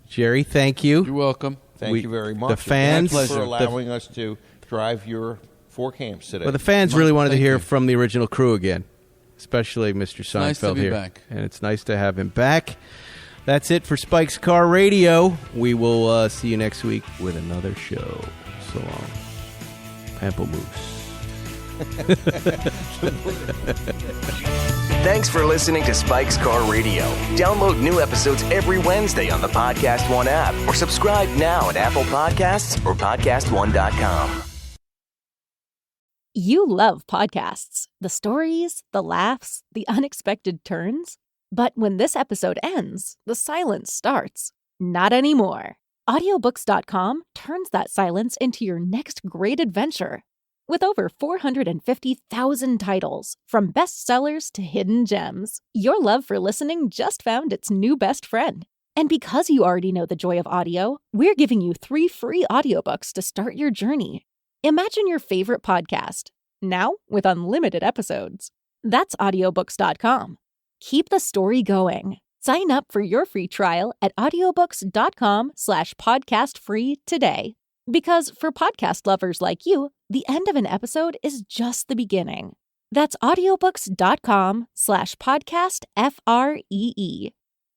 Jerry, thank you. You're welcome. Thank you very much. The fans, Thank you for allowing us to drive your 4 camps today. Well, the fans really wanted to Thank hear you. from the original crew again, especially Mr. Seinfeld nice to be here. back. And it's nice to have him back. That's it for Spike's Car Radio. We will see you next week with another show. So long. Pamplemousse. Thanks for listening to Spike's Car Radio. Download new episodes every Wednesday on the Podcast One app or subscribe now at Apple Podcasts or PodcastOne.com. You love podcasts, the stories, the laughs, the unexpected turns. But when this episode ends, the silence starts. Not anymore. Audiobooks.com turns that silence into your next great adventure. With over 450,000 titles, from bestsellers to hidden gems, your love for listening just found its new best friend. And because you already know the joy of audio, we're giving you 3 free audiobooks to start your journey. Imagine your favorite podcast, now with unlimited episodes. That's audiobooks.com. Keep the story going. Sign up for your free trial at audiobooks.com/podcastfree today. Because for podcast lovers like you, the end of an episode is just the beginning. That's audiobooks.com/podcastfree.